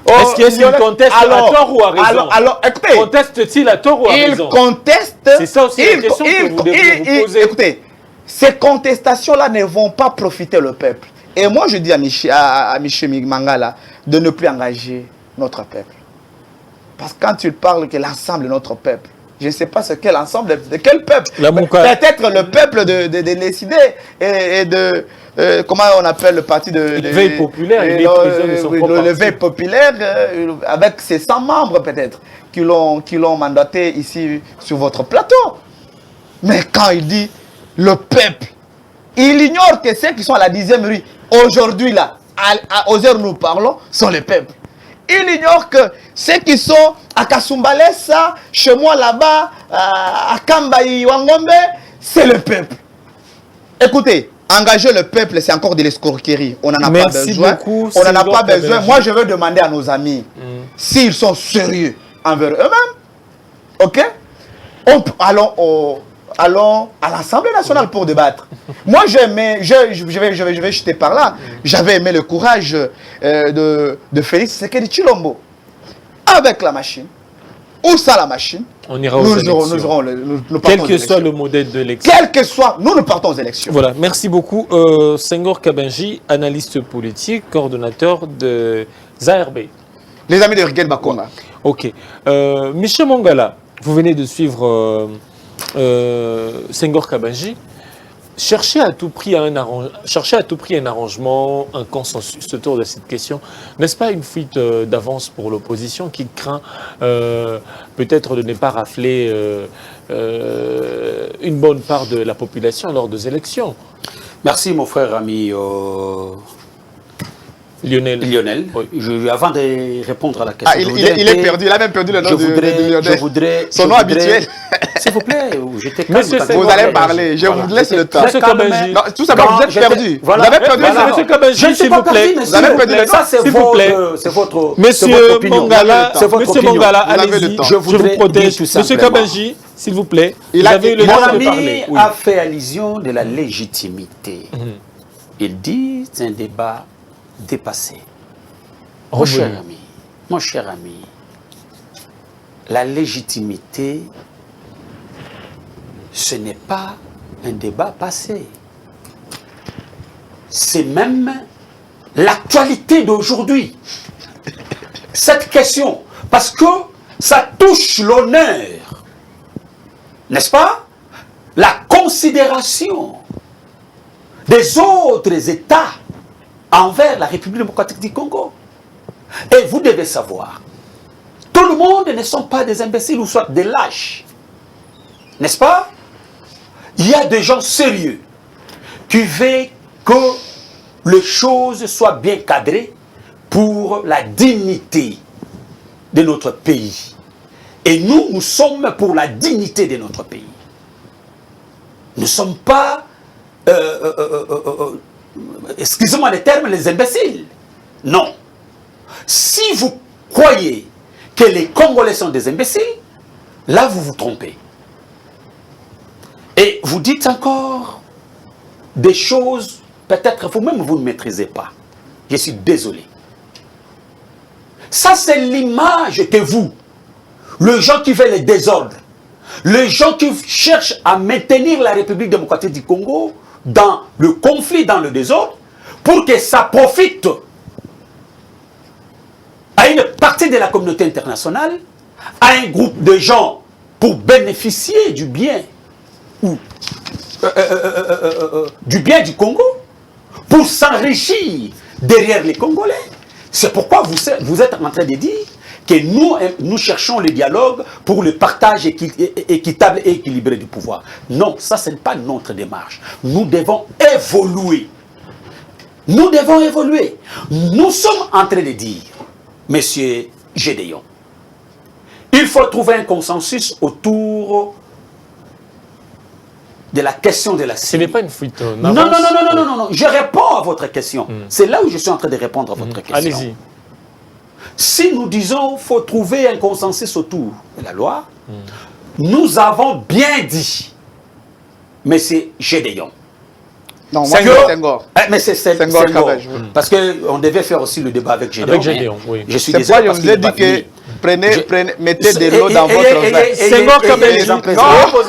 S1: Est-ce qu'il conteste à tort ou à raison?
S2: Alors, écoutez.
S1: Conteste-t-il à tort ou à raison?
S2: Il conteste.
S1: C'est ça aussi la question que vous devez vous poser.
S2: Écoutez, ces contestations-là ne vont pas profiter le peuple. Et moi, je dis à Michel Mangala de ne plus engager notre peuple. Parce que quand il parle que l'ensemble de notre peuple, je ne sais pas ce qu'est l'ensemble de quel peuple. Peut-être le peuple de décider et de... comment on appelle le parti de...
S1: L'éveil populaire,
S2: l'éveil populaire, avec ses 100 membres peut-être, qui l'ont mandaté ici sur votre plateau. Mais quand il dit le peuple, il ignore que ceux qui sont à la 10e rue, aujourd'hui là, aux heures où nous parlons, sont le peuple. Il ignore que ceux qui sont à Kasumbalesa, chez moi là-bas, à Kambaï, Wangombe, c'est le peuple. Écoutez, engager le peuple, c'est encore de l'escroquerie. On n'en a pas besoin.
S1: Beaucoup,
S2: on n'en a pas besoin. Moi, je veux demander à nos amis s'ils sont sérieux envers eux-mêmes. OK? Allons à l'Assemblée nationale pour débattre. Moi, je vais jeter par là. J'avais aimé le courage de Félix Tshisekedi Tshilombo. Avec la machine. Où ça la machine?
S1: On ira aux élections. Quel que soit le modèle de l'élection.
S2: Quel que soit, nous partons aux élections.
S1: Voilà, merci beaucoup. Senghor Kabenji, analyste politique, coordonnateur de ZARB.
S2: Les amis de Rigel Bakonga.
S1: Ok. Michel Mangala, vous venez de suivre Senghor Kabenji. Chercher à tout prix un arrangement, un consensus autour de cette question. N'est-ce pas une fuite d'avance pour l'opposition qui craint peut-être de ne pas rafler une bonne part de la population lors des élections?
S3: Merci mon frère ami Lionel. Oui. Avant de répondre à la question,
S2: il est perdu, il a même perdu le nom de Lionel. Son nom habituel.
S3: S'il vous plaît, j'étais calme.
S2: Vous allez parler, je vous laisse le temps.
S1: Monsieur Kabenji.
S2: Non, tout simplement, vous êtes perdu.
S3: Voilà.
S2: Vous avez perdu.
S1: Monsieur Kabenji, s'il vous plaît.
S2: Vous avez perdu le
S3: Ça, c'est votre opinion.
S1: Monsieur Mangala, allez-y, je vous protège. Monsieur Kabenji, s'il vous plaît.
S3: Mon ami a fait allusion de la légitimité. Il dit c'est un débat dépassé. Mon cher ami, la légitimité, ce n'est pas un débat passé. C'est même l'actualité d'aujourd'hui. Cette question, parce que ça touche l'honneur, n'est-ce pas? La considération des autres États envers la République démocratique du Congo. Et vous devez savoir, tout le monde ne sont pas des imbéciles ou soit des lâches. N'est-ce pas? Il y a des gens sérieux qui veulent que les choses soient bien cadrées pour la dignité de notre pays. Et nous sommes pour la dignité de notre pays. Nous ne sommes pas, excusez-moi les termes, les imbéciles. Non. Si vous croyez que les Congolais sont des imbéciles, là vous vous trompez. Et vous dites encore des choses, peut-être vous-même vous ne maîtrisez pas. Je suis désolé. Ça c'est l'image que vous, les gens qui veulent le désordre, les gens qui cherchent à maintenir la République démocratique du Congo dans le conflit, dans le désordre, pour que ça profite à une partie de la communauté internationale, à un groupe de gens pour bénéficier du bien du Congo, pour s'enrichir derrière les Congolais. C'est pourquoi vous êtes en train de dire que nous cherchons le dialogue pour le partage équitable et équilibré du pouvoir. Non, ça ce n'est pas notre démarche. Nous devons évoluer. Nous devons évoluer. Nous sommes en train de dire, Monsieur Gédéon, il faut trouver un consensus autour de la question de la Syrie.
S1: Ce n'est pas une fuite.
S3: Non. Je réponds à votre question. C'est là où je suis en train de répondre à votre question.
S1: Allez-y.
S3: Si nous disons qu'il faut trouver un consensus autour de la loi, nous avons bien dit, Monsieur Gédéon,
S2: Non, moi,
S3: Senghor.
S2: c'est Senghor.
S3: Mais c'est
S2: Senghor.
S3: Parce qu'on devait faire aussi le débat avec Gédéon.
S1: Avec Gédéon, oui.
S3: Je suis
S2: C'est
S3: désolé
S2: pourquoi je
S3: parce
S2: vous ai
S3: qu'il n'est
S2: dit
S3: pas venu.
S2: que mettez de l'eau dans votre vin.
S1: Senghor Kabelji.
S3: Non,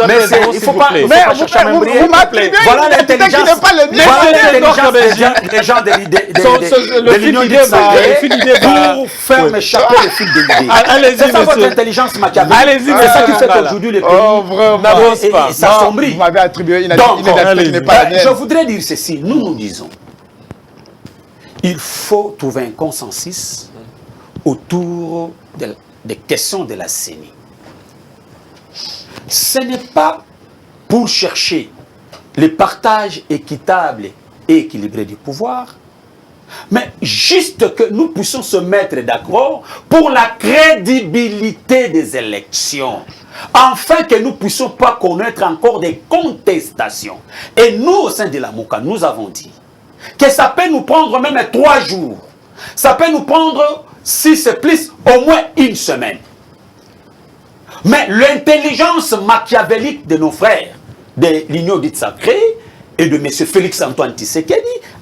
S1: mais
S3: il faut pas chercher à
S2: vous
S3: m'embrouiller.
S2: m'attribuez
S3: Voilà
S2: une identité qui
S3: l'intelligence.
S2: n'est pas le mien.
S3: Voilà
S1: Senghor
S3: l'intelligence des gens de
S1: le fil
S3: l'Union
S1: d'idée va...
S3: pour faire m'échapper le fil de l'idée.
S1: Allez-y,
S3: C'est ça votre
S1: monsieur.
S3: intelligence machiavélique.
S1: Allez-y,
S3: C'est ça qui
S1: monsieur
S3: fait qu'aujourd'hui les pays
S2: Oh, vraiment.
S1: n'avancent pas.
S3: et ça
S2: Non,
S3: sombrit.
S2: vous m'avez attribué une
S3: Donc,
S2: identité qui n'est pas la mienne.
S3: je voudrais dire ceci, nous disons, il faut trouver un consensus autour des questions de la CENI. Ce n'est pas pour chercher le partage équitable et équilibré du pouvoir, mais juste que nous puissions se mettre d'accord pour la crédibilité des élections, afin que nous ne puissions pas connaître encore des contestations. Et nous, au sein de la MOCA, nous avons dit que ça peut nous prendre même 3 jours. Ça peut nous prendre, si c'est plus, au moins 1 semaine. Mais l'intelligence machiavélique de nos frères de l'Union dite sacrée et de M. Félix-Antoine Tshisekedi,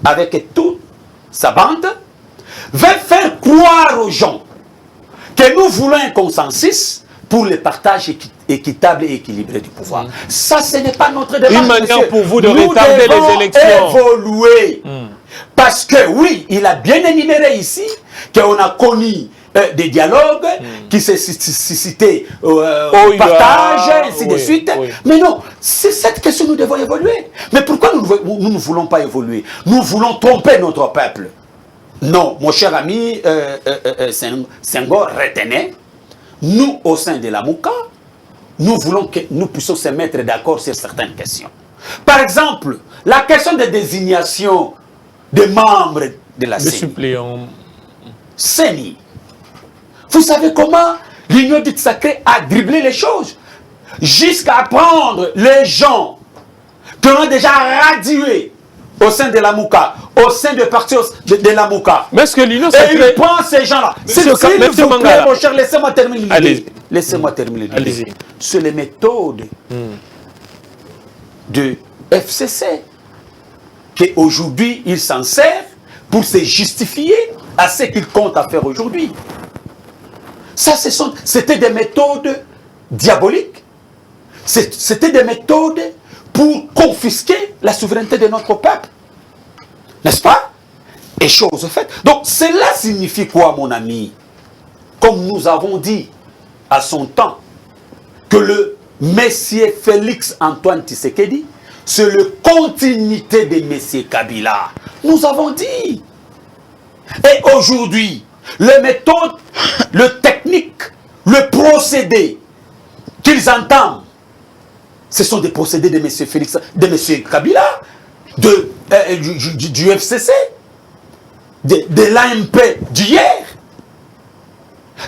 S3: avec toute sa bande, va faire croire aux gens que nous voulons un consensus pour le partage équitable et équilibré du pouvoir. Ça, ce n'est pas notre débat.
S1: Une manière
S3: monsieur.
S1: pour vous de
S3: Nous
S1: retarder
S3: devons
S1: les élections.
S3: Évoluer. Parce que oui, il a bien énuméré ici qu'on a connu des dialogues qui se suscitaient au partage, ainsi de suite.
S1: Oui.
S3: Mais non, c'est cette question nous devons évoluer. Mais pourquoi nous ne voulons pas évoluer? Nous voulons tromper notre peuple. Non, mon cher ami Senghor, retenez, nous, au sein de la MOCA, nous voulons que nous puissions se mettre d'accord sur certaines questions. Par exemple, la question de désignation des membres de la
S1: Le
S3: CENI.
S1: suppléant.
S3: CENI. Vous savez comment l'Union dite sacrée a dribblé les choses jusqu'à prendre les gens qui ont déjà radié au sein de la MOCA, au sein du parti de la MOCA.
S1: Mais est-ce que l'Union
S3: Et
S1: sacrée...
S3: il prend ces gens-là.
S1: Monsieur
S3: S'il vous plaît,
S1: Mangala.
S3: mon cher, laissez-moi terminer l'idée.
S1: Allez-y.
S3: Laissez-moi terminer l'idée.
S1: Allez-y.
S3: C'est les méthodes de FCC qu'aujourd'hui, il s'en sert pour se justifier à ce qu'il compte à faire aujourd'hui. Ça, c'était des méthodes diaboliques. C'était des méthodes pour confisquer la souveraineté de notre peuple. N'est-ce pas? Et chose faite. Donc, cela signifie quoi, mon ami? Comme nous avons dit à son temps, que le Messier Félix-Antoine Tshisekedi, c'est la continuité de Messier Kabila. Nous avons dit. Et aujourd'hui, les méthodes, le technique, le procédé qu'ils entament, ce sont des procédés de M. Félix, de M. Kabila, du FCC, de l'AMP d'hier.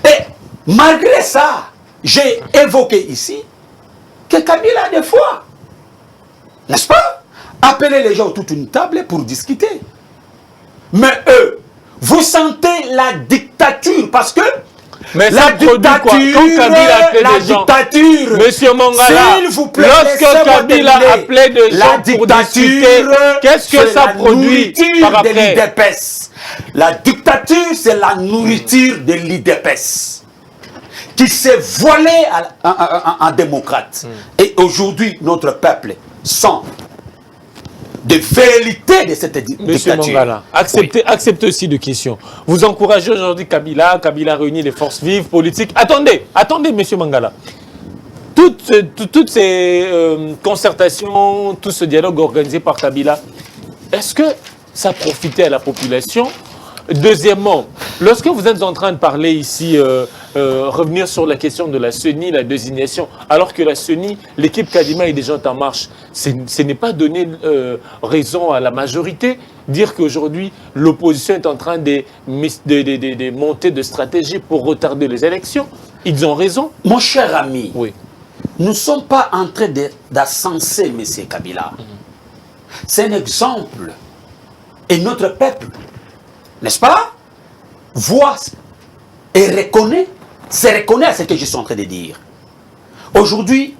S3: Et malgré ça, j'ai évoqué ici que Kabila, des fois, n'est-ce pas, appeler les gens autour d'une table pour discuter. Mais eux, vous sentez la dictature parce que
S1: Mais
S3: la
S1: ça produit quoi? Quand Kabila appelait
S3: la
S1: des gens,
S3: dictature,
S1: Monsieur Mangala,
S3: s'il vous plaît,
S1: lorsque
S3: laissez-moi
S1: Kabila
S3: terminer.
S1: appelait des
S3: La
S1: gens pour discuter, qu'est-ce que
S3: c'est
S1: ça
S3: la
S1: produit
S3: nourriture
S1: par
S3: de
S1: après?
S3: l'IDPS. La dictature, c'est la nourriture de l'IDPS qui s'est voilée en démocrate. Et aujourd'hui, notre peuple sent de vérité de cette
S1: Monsieur
S3: dictature.
S1: Mangala, acceptez aussi deux questions. Vous encouragez aujourd'hui Kabila réunit les forces vives politiques. Attendez, Monsieur Mangala. Toutes ces concertations, tout ce dialogue organisé par Kabila, est-ce que ça profitait à la population? Deuxièmement, lorsque vous êtes en train de parler ici, revenir sur la question de la CENI, la désignation, alors que la CENI, l'équipe Kadima est déjà en marche, ce n'est pas donner raison à la majorité, dire qu'aujourd'hui, l'opposition est en train de monter de stratégies pour retarder les élections. Ils ont raison.
S3: Mon cher ami,
S1: Oui.
S3: nous ne sommes pas en train d'ascenser M. Kabila. C'est un exemple. Et notre peuple, n'est-ce pas, voit et se reconnaît à ce que je suis en train de dire. Aujourd'hui,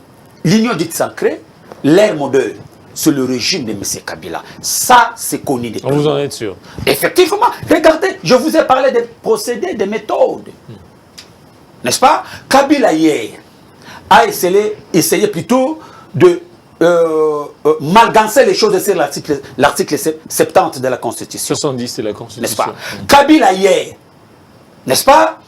S3: l'Union dite sacrée, leur modèle, c'est le régime de M. Kabila. Ça, c'est connu de tout le monde.
S1: Vous en êtes sûr?
S3: Effectivement, regardez, je vous ai parlé des procédés, des méthodes. N'est-ce pas? Kabila hier a essayé plutôt de malgancer les choses sur l'article 70 de la Constitution.
S1: 70, c'est la Constitution.
S3: N'est-ce pas? Kabila hier, n'est-ce pas,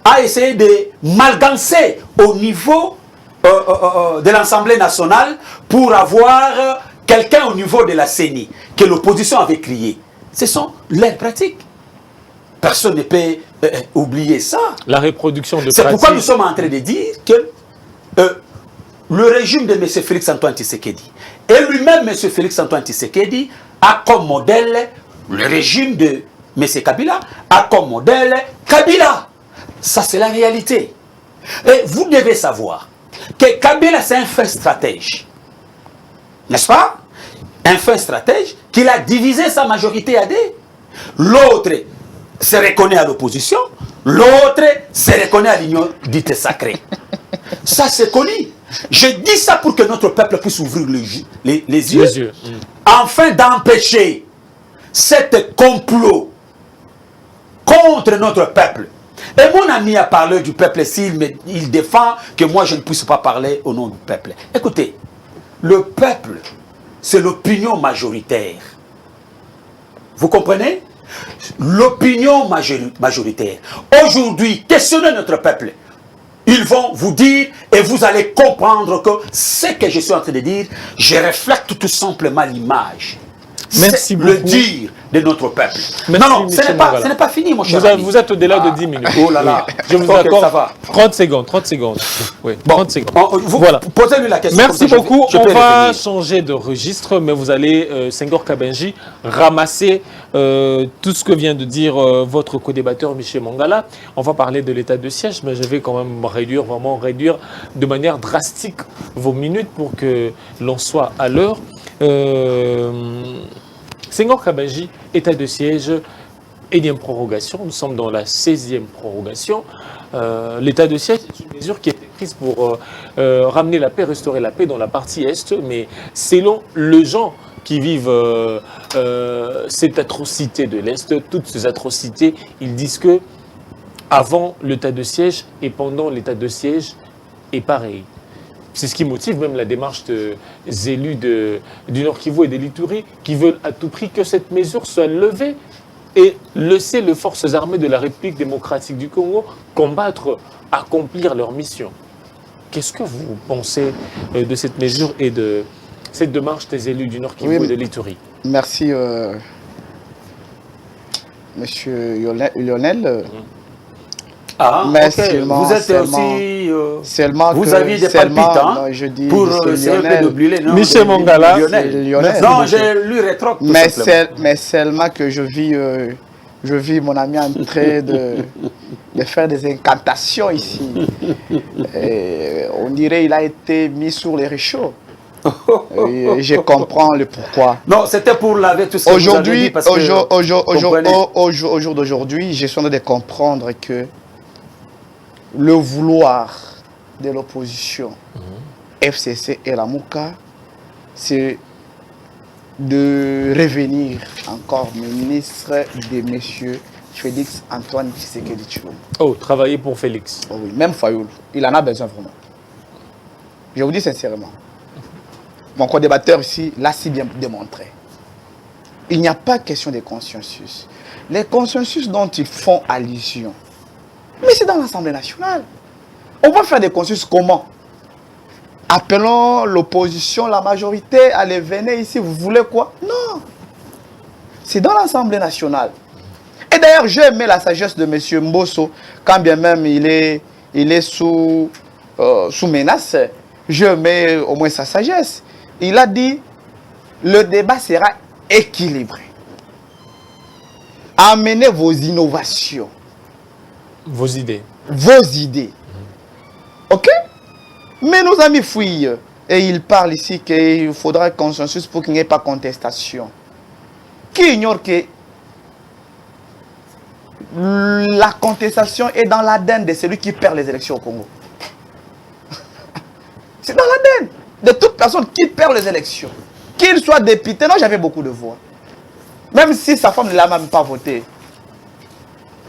S3: a essayé de malgancer au niveau de l'Assemblée nationale pour avoir quelqu'un au niveau de la CENI que l'opposition avait crié. Ce sont leurs pratiques. Personne ne peut oublier ça.
S1: La reproduction de
S3: C'est pourquoi nous sommes en train de dire que le régime de M. Félix-Antoine Tshisekedi et lui-même M. Félix-Antoine Tshisekedi a comme modèle le régime de M. Kabila, a comme modèle Kabila. Ça, c'est la réalité. Et vous devez savoir que Kabila, c'est un fin stratège. N'est-ce pas? Un fin stratège qu'il a divisé sa majorité à deux. L'autre se reconnaît à l'opposition, l'autre se reconnaît à l'union dite sacrée. Ça, c'est connu. Je dis ça pour que notre peuple puisse ouvrir les yeux. Afin d'empêcher cet complot contre notre peuple. Et mon ami a parlé du peuple s'il il défend que moi je ne puisse pas parler au nom du peuple. Écoutez, le peuple, c'est l'opinion majoritaire. Vous comprenez? L'opinion majoritaire. Aujourd'hui, questionnez notre peuple. Ils vont vous dire et vous allez comprendre que ce que je suis en train de dire, je reflète tout simplement l'image.
S1: Merci beaucoup.
S3: Le dire de notre peuple.
S1: Merci,
S3: non, ce n'est pas fini, mon cher ami.
S1: Vous êtes au-delà de 10 minutes.
S3: Oh là là.
S1: Je vous accorde 30 secondes. 30 secondes. Oui, bon, 30 secondes. Voilà.
S3: Posez-lui la question.
S1: Merci beaucoup. On va changer de registre, mais vous allez, Senghor Kabenji, ramasser tout ce que vient de dire votre co-débatteur Michel Mongala. On va parler de l'état de siège, mais je vais quand même réduire de manière drastique vos minutes pour que l'on soit à l'heure. Senghor Kabenji, état de siège, énième prorogation. Nous sommes dans la 16e prorogation. L'état de siège est une mesure qui a été prise pour ramener la paix, restaurer la paix dans la partie Est, mais selon les gens qui vivent cette atrocité de l'Est, toutes ces atrocités, ils disent que avant l'état de siège et pendant l'état de siège est pareil. C'est ce qui motive même la démarche des élus du Nord Kivu et de l'Ituri qui veulent à tout prix que cette mesure soit levée et laisser les forces armées de la République démocratique du Congo combattre, accomplir leur mission. Qu'est-ce que vous pensez de cette mesure et de cette démarche des élus du Nord Kivu et de l'Ituri?
S2: Merci, Monsieur Lionel.
S3: Mais okay. Vous êtes aussi... vous aviez des palpitants pour essayer de brûler.
S1: Michel Mongala.
S3: Non, je lui rétroque tout simplement.
S2: Mais seulement que je vis mon ami en train de faire des incantations ici. Et on dirait qu'il a été mis sur les réchauds. Et je comprends le pourquoi.
S3: Non, c'était pour laver tout ce que vous avez dit. Parce que
S2: au jour d'aujourd'hui, je suis en train de comprendre que le vouloir de l'opposition, FCC et la Mouka, c'est de revenir encore ministre de M. Félix Antoine Tshisekedi Tshilombo.
S1: Oh, travailler pour Félix.
S2: Oh oui, même Fayoul, il en a besoin vraiment. Je vous dis sincèrement. Mon co-débatteur ici l'a si bien démontré. Il n'y a pas question de consensus. Les consensus dont ils font allusion, mais c'est dans l'Assemblée nationale. On va faire des consensus comment? Appelons l'opposition, la majorité, allez, venez ici, vous voulez quoi? Non. C'est dans l'Assemblée nationale. Et d'ailleurs, j'ai aimé la sagesse de M. Mbosso, quand bien même il est sous menace. Je mets au moins sa sagesse. Il a dit, le débat sera équilibré. Amenez vos innovations.
S1: Vos idées.
S2: Vos idées. Ok? Mais nos amis fouillent. Et ils parlent ici qu'il faudra consensus pour qu'il n'y ait pas contestation. Qui ignore que la contestation est dans l'ADN de celui qui perd les élections au Congo? C'est dans l'ADN de toute personne qui perd les élections, qu'il soit député, non, j'avais beaucoup de voix. Même si sa femme ne l'a même pas voté.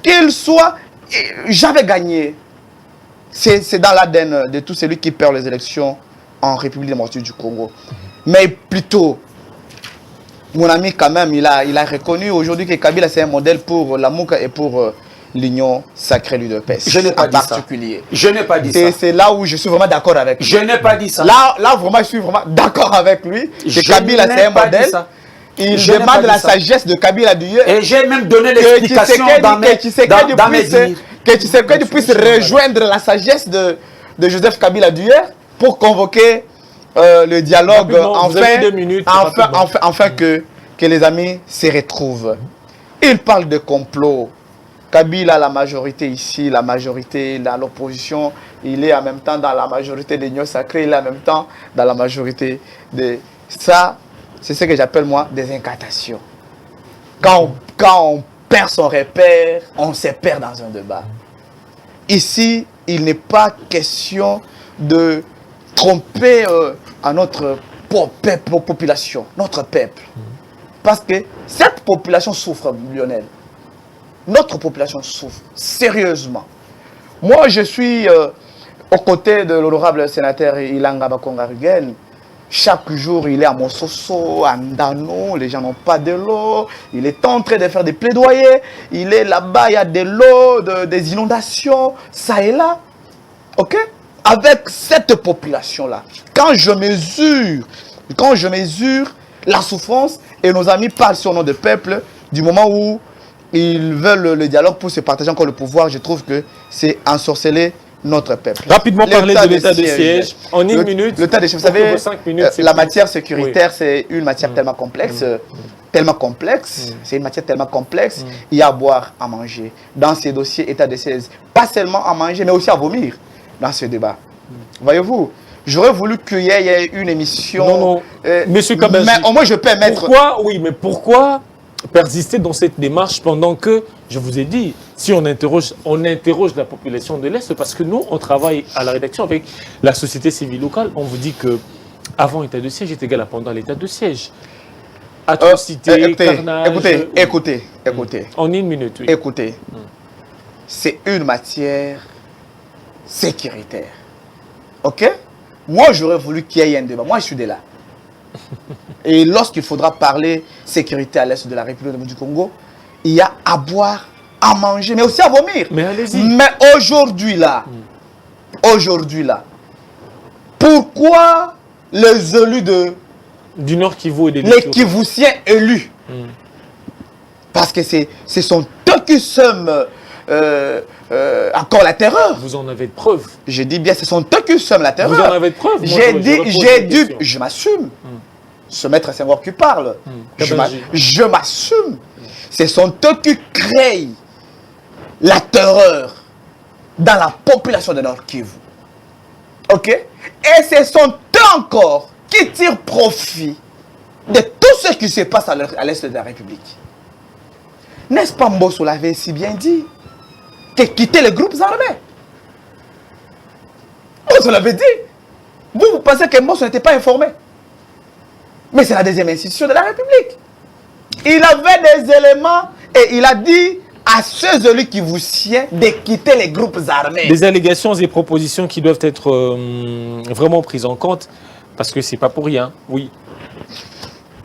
S2: Qu'il soit, j'avais gagné. C'est dans l'ADN de tout celui qui perd les élections en République démocratique du Congo. Mais plutôt, mon ami quand même, il a reconnu aujourd'hui que Kabila c'est un modèle pour la MOUC et pour l'Union sacrée du PES.
S3: Je n'ai pas dit ça. Je n'ai pas dit ça.
S2: C'est là où je suis vraiment d'accord avec lui.
S3: Je n'ai pas dit ça.
S2: Là vraiment, je suis vraiment d'accord avec lui. Que Kabila c'est un modèle. Il demande la sagesse de Kabila Dieu.
S3: Et j'ai même donné l'explication dans mes dires.
S2: Que Tshisekedi puisse rejoindre la sagesse de Joseph Kabila Dieu pour convoquer le dialogue enfin que les amis se retrouvent. Il parle de complot. Kabila a la majorité ici, la majorité dans l'opposition. Il est en même temps dans la majorité de l'Union sacrée, il est en même temps dans la majorité de... Ça, c'est ce que j'appelle moi des incantations. Quand on perd son repère, on se perd dans un débat. Ici, il n'est pas question de tromper à notre population, notre peuple. Parce que cette population souffre, Lionel. Notre population souffre, sérieusement. Moi, je suis aux côtés de l'honorable sénateur Ilanga Bakonga Rugen. Chaque jour, il est à Mososo, à Ndano, les gens n'ont pas de l'eau. Il est en train de faire des plaidoyers. Il est là-bas, il y a de l'eau, des inondations, ça et là. Ok? Avec cette population-là, quand je mesure la souffrance, et nos amis parlent sur nom de peuple, du moment où ils veulent le dialogue pour se partager encore le pouvoir, je trouve que c'est ensorceler notre peuple.
S1: Rapidement parler de l'état de siège. En une minute.
S2: L'état de siège, vous savez, la matière sécuritaire, c'est une matière tellement complexe. C'est une matière tellement complexe. Il y a à boire, à manger. Dans ces dossiers état de siège, pas seulement à manger, mais aussi à vomir dans ce débat. Voyez-vous, j'aurais voulu qu'il y ait une émission.
S1: Non, Monsieur Kabanji,
S2: mais au moins je peux mettre.
S1: Pourquoi persister dans cette démarche pendant que, je vous ai dit, si on interroge la population de l'Est, parce que nous, on travaille à la rédaction avec la société civile locale, on vous dit que avant l'état de siège est égal à pendant l'état de siège. Atrocité, carnage...
S2: Écoutez.
S1: En une minute, oui.
S2: Écoutez, c'est une matière sécuritaire. Ok? Moi, j'aurais voulu qu'il y ait un débat. Moi, je suis de là. Et lorsqu'il faudra parler sécurité à l'est de la République du Congo, il y a à boire, à manger, mais aussi à vomir.
S1: Mais allez-y.
S2: Mais aujourd'hui là, pourquoi les élus
S1: du Nord Kivu et des
S2: les Kivusiens élus, parce que ce sont eux qui sèment encore la terreur.
S1: Vous en avez de preuves.
S2: Je dis bien, ce sont eux qui sèment la terreur.
S1: Vous en avez de preuves.
S2: Je m'assume. Ce maître Senghor qui parle. Je m'assume. Ce sont eux qui créent la terreur dans la population de Nord Kivu. Ok? Et ce sont eux encore qui tirent profit de tout ce qui se passe à l'est de la République. N'est-ce pas Mbosso l'avait si bien dit? Que quitter les groupes armés. Mbosso l'avait dit. Vous pensez que Mbosso n'était pas informé? Mais c'est la deuxième institution de la République. Il avait des éléments et il a dit à ceux élus qui vous sied de quitter les groupes armés.
S1: Des allégations et propositions qui doivent être vraiment prises en compte parce que c'est pas pour rien. Oui.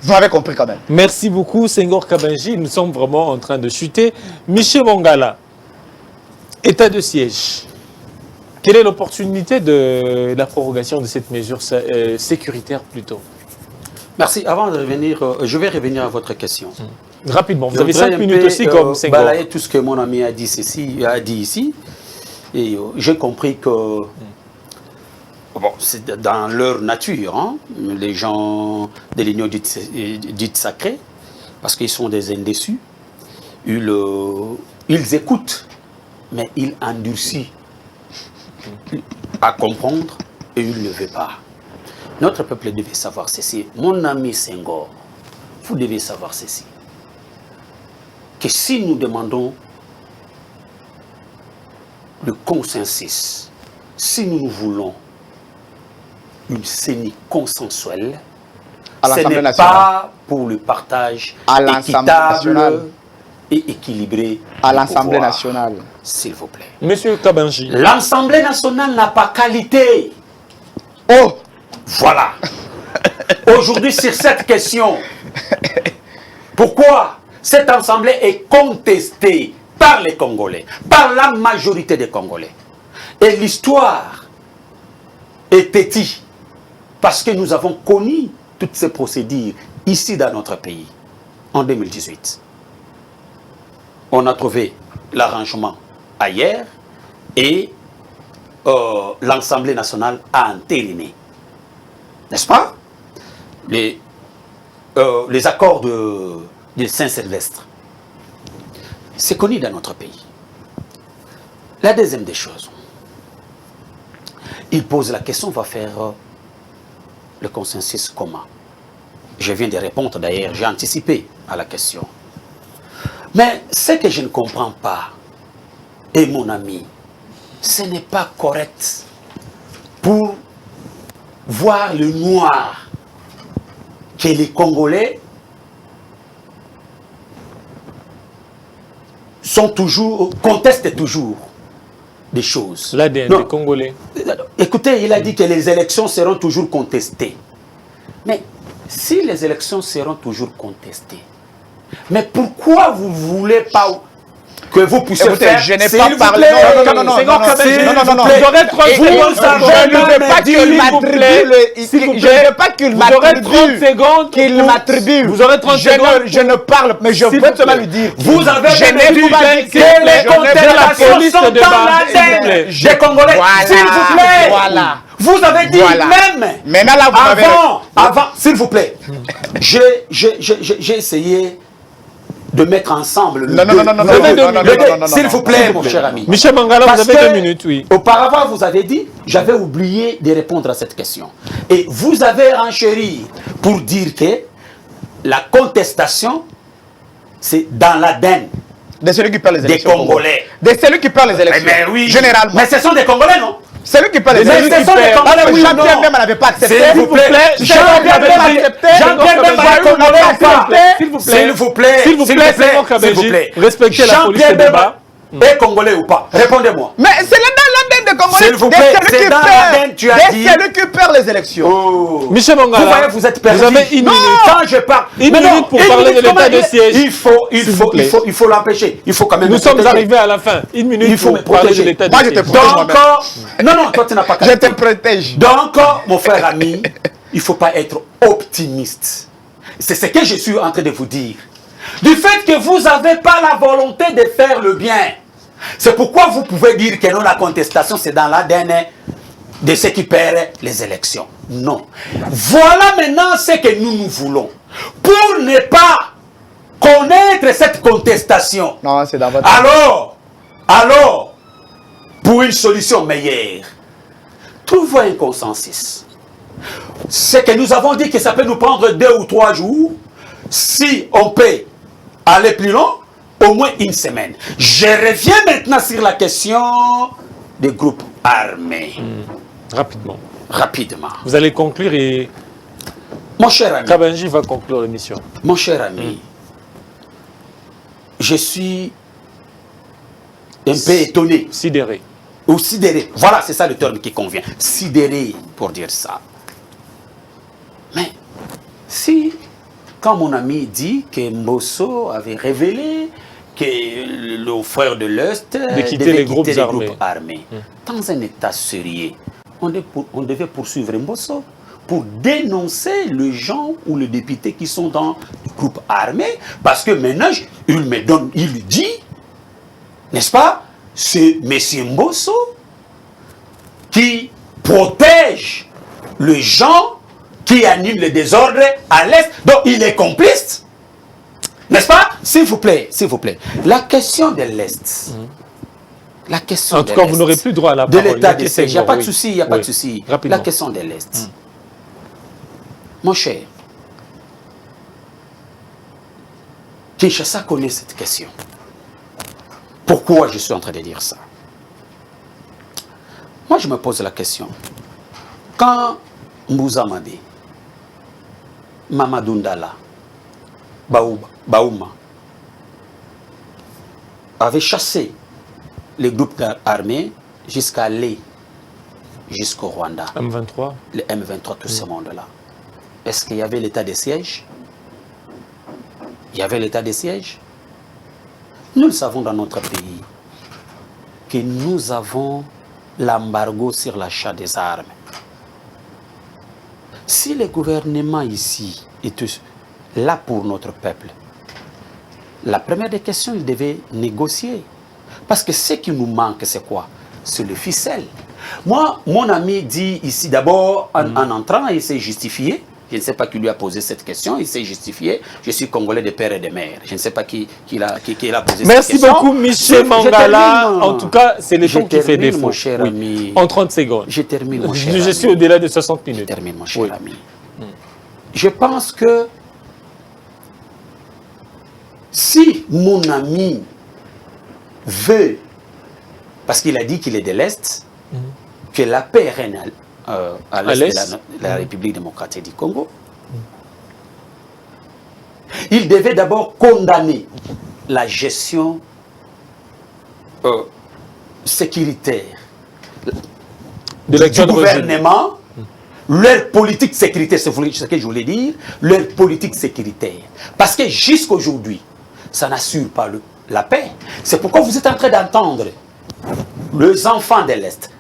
S2: Vous m'avez compris quand même.
S1: Merci beaucoup, Senghor Kabanji. Nous sommes vraiment en train de chuter. Michel Mongala, état de siège. Quelle est l'opportunité de la prorogation de cette mesure sécuritaire plutôt?
S3: Merci. Avant de revenir, je vais revenir à votre question.
S1: Rapidement, vous avez 5 minutes aussi comme Senghor.
S3: Balayer tout ce que mon ami a dit ici. Et j'ai compris que bon, c'est dans leur nature, hein, les gens de l'Union dite sacrée, parce qu'ils sont des indécis, ils écoutent, mais ils endurcissent à comprendre et ils ne le veulent pas. Notre peuple devait savoir ceci. Mon ami Senghor, vous devez savoir ceci. Que si nous demandons le consensus, si nous voulons une CENI consensuelle,
S2: À
S3: ce
S2: l'Assemblée
S3: n'est
S2: nationale.
S3: pas pour le partage
S2: À l'Assemblée
S3: équitable
S2: nationale.
S3: et équilibré
S2: À
S3: du
S2: l'Assemblée
S3: pouvoir.
S2: nationale.
S3: S'il vous plaît.
S1: Monsieur Kabanji.
S3: L'Assemblée nationale n'a pas qualité.
S2: Oh!
S3: Voilà. Aujourd'hui, sur cette question, pourquoi cette Assemblée est contestée par les Congolais, par la majorité des Congolais. Et l'histoire est têtie, parce que nous avons connu toutes ces procédures ici dans notre pays, en 2018. On a trouvé l'arrangement ailleurs et l'Assemblée nationale a entériné. N'est-ce pas? Les accords de Saint-Sylvestre. C'est connu dans notre pays. La deuxième des choses, il pose la question, on va faire le consensus commun. Je viens de répondre d'ailleurs, j'ai anticipé à la question. Mais ce que je ne comprends pas, et mon ami, ce n'est pas correct pour voir le noir que les Congolais contestent toujours des choses.
S1: L'ADN des Congolais.
S3: Écoutez, il a dit que les élections seront toujours contestées. Mais si les élections seront toujours contestées, mais pourquoi vous ne voulez pas que vous puissiez
S2: Écoutez,
S3: faire...
S2: je n'ai
S3: s'il
S2: pas
S3: vous
S2: parlé...
S3: plaît,
S2: Non, non, non,
S3: c'est
S2: non,
S3: quand même-
S2: non, non, non, non,
S3: s'il vous plaît,
S2: vous aurez 30
S3: vous
S2: secondes.
S3: avez
S2: Je ne veux pas qu'il m'attribue
S1: s'il vous
S2: je
S1: plaît,
S2: ne veux pas qu'il
S1: vous aurez 30
S2: m'attribue
S1: secondes
S2: qu'il
S1: pour-
S2: m'attribue.
S1: vous aurez 30 secondes
S2: Je ne parle, mais je
S1: S'il
S2: veux
S1: vous
S2: seulement
S1: plaît.
S2: lui dire.
S3: Vous avez
S2: je
S3: bien
S2: n'ai
S3: dit
S2: pas
S3: que
S2: dit que
S3: les
S2: je n'ai pas
S3: contestations
S1: police
S3: sont
S1: de
S3: dans
S1: débat, s'il vous
S3: l'ADN
S1: plaît.
S3: des Congolais.
S2: Voilà,
S3: S'il vous plaît.
S2: voilà.
S3: Vous avez dit
S2: Voilà.
S3: même.
S2: Maintenant, là, vous m'avez...
S3: Avant, s'il vous plaît. J'ai essayé de mettre ensemble le
S2: Non, non,
S3: deux.
S2: non, non,
S3: Vous avez
S2: non,
S3: deux
S2: non, non,
S3: minutes.
S2: non, non, non,
S3: S'il
S2: non,
S3: vous
S2: non,
S3: plaît,
S2: s'il
S3: mon
S2: vous
S3: cher
S2: plaît.
S3: ami.
S1: Michel Mangala,
S3: Parce
S1: vous avez
S3: que
S1: 2 minutes, oui.
S3: Auparavant, vous avez dit, j'avais oublié de répondre à cette question. Et vous avez renchéri pour dire que la contestation, c'est dans l'ADN
S2: De celui qui perd les
S3: des
S2: élections.
S3: Congolais.
S2: De celui qui perd les élections.
S3: Mais oui.
S2: Généralement.
S3: Mais ce sont des Congolais, non?
S2: Celui qui perd les
S3: Mais
S2: élections.
S3: ce sont des Congolais, oui ou
S2: Jean-Pierre
S3: non?
S2: même n'avait pas accepté.
S3: S'il vous plaît, Jean-Pierre Bemba est Congolais ou pas?
S1: S'il vous plaît.
S3: S'il vous plaît.
S1: S'il vous plaît, c'est mon
S3: s'il vous plaît.
S1: Respectez la police de
S3: Jean-Pierre
S1: débat.
S3: Bemba est Congolais ou pas? Répondez-moi.
S2: Mais c'est dans l'ADN des Congolais.
S3: S'il vous
S2: De
S3: plaît,
S2: celui
S3: c'est
S2: qui
S3: dans
S2: perd.
S3: l'ADN, tu as
S2: De
S3: dit.
S2: celui qui perd les élections.
S3: Oh.
S1: Michel Mangala,
S3: Vous voyez, vous êtes perdu.
S1: vous avez une
S3: Non,
S1: minute.
S3: quand je parle.
S1: Une
S3: Mais non,
S1: minute pour
S3: une
S1: parler
S3: minute,
S1: de l'état
S3: comment
S1: de siège.
S3: Il faut l'empêcher. Il faut quand même.
S1: Nous
S3: me
S1: sommes
S3: protéger.
S1: arrivés à la fin. Une minute
S3: Il faut
S1: pour
S3: me
S1: parler de
S3: protéger.
S1: l'état de
S2: Moi, je
S1: siège.
S2: te protège
S3: Donc,
S2: moi-même.
S3: non, toi tu n'as pas
S2: Je
S3: capté.
S2: te protège.
S3: Donc, mon frère ami, il ne faut pas être optimiste. C'est ce que je suis en train de vous dire. Du fait que vous n'avez pas la volonté de faire le bien. C'est pourquoi vous pouvez dire que non, la contestation, c'est dans l'ADN de ceux qui perdent les élections. Non. Voilà maintenant ce que nous voulons. Pour ne pas connaître cette contestation.
S2: Non, c'est dans votre...
S3: Alors, pour une solution meilleure, trouvons un consensus. C'est que nous avons dit que ça peut nous prendre 2 ou 3 jours. Si on peut aller plus loin, au moins une semaine. Je reviens maintenant sur la question des groupes armés.
S1: Rapidement.
S3: Rapidement.
S1: Vous allez conclure et
S3: Mon cher ami,
S1: Kabanji va conclure l'émission.
S3: mon cher ami, je suis un peu étonné.
S1: Sidéré.
S3: Ou sidéré. Voilà, c'est ça le terme qui convient. Sidéré, pour dire ça. Mais, si, quand mon ami dit que Mbosso avait révélé que le frère de l'Est
S1: quitter les groupes
S3: armés, dans un état sérieux, on devait poursuivre Mbosso pour dénoncer les gens ou les députés qui sont dans le groupe armé, parce que maintenant, il dit, n'est-ce pas, c'est M. Mbosso qui protège les gens qui animent le désordre à l'Est. Donc, il est complice. N'est-ce pas? S'il vous plaît, s'il vous plaît. La question de l'Est. La question
S1: En tout cas, vous n'aurez plus droit à la
S3: de
S1: parole.
S3: l'état de siège. Il n'y a pas de souci, il n'y a pas
S1: Oui.
S3: de souci.
S1: Rapidement.
S3: La question de l'Est. Mon cher, Kinshasa connaît cette question. Pourquoi je suis en train de dire ça? Moi, je me pose la question. Quand Mbouza Mabé Mamadou Ndala, Baouma, avait chassé les groupes armés jusqu'à aller jusqu'au Rwanda.
S1: M23.
S3: Le M23, tout ce monde-là. Est-ce qu'il y avait l'état de siège? Il y avait l'état de siège. Nous le savons dans notre pays que nous avons l'embargo sur l'achat des armes. Si le gouvernement ici était là pour notre peuple, la première des questions, il devait négocier. Parce que ce qui nous manque, c'est quoi? C'est le ficelle. Moi, mon ami dit ici, d'abord, en entrant, il s'est justifié. Je ne sais pas qui lui a posé cette question, il s'est justifié. Je suis Congolais de père et de mère. Je ne sais pas qui l'a posé cette question.
S1: Merci beaucoup, Michel Mangala. En tout cas, c'est le temps qui fait défaut.
S3: Mon cher ami.
S1: En 30 secondes.
S3: Je termine, mon cher ami.
S1: Je suis au-delà de 60 minutes.
S3: Je termine, mon cher ami. Je pense que si mon ami veut, parce qu'il a dit qu'il est de l'Est, que la paix règne à l'Est de la République démocratique du Congo, il devait d'abord condamner la gestion sécuritaire du gouvernement, leur politique sécuritaire, c'est ce que je voulais dire, leur politique sécuritaire. Parce que jusqu'aujourd'hui, ça n'assure pas la paix. C'est pourquoi vous êtes en train d'entendre les enfants de l'Est.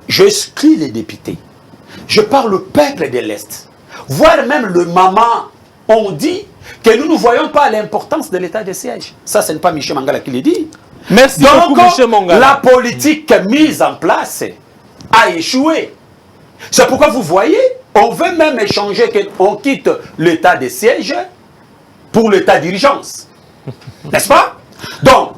S3: J'exclus les députés. Je parle au peuple de l'Est. Voire même le maman, on dit que nous ne voyons pas l'importance de l'état de siège. Ça, ce n'est pas Michel Mangala qui le dit.
S1: Merci beaucoup, Michel Mangala.
S3: La politique mise en place a échoué. C'est pourquoi vous voyez, on veut même échanger, qu'on quitte l'état de siège pour l'état d'urgence. N'est-ce pas? Donc,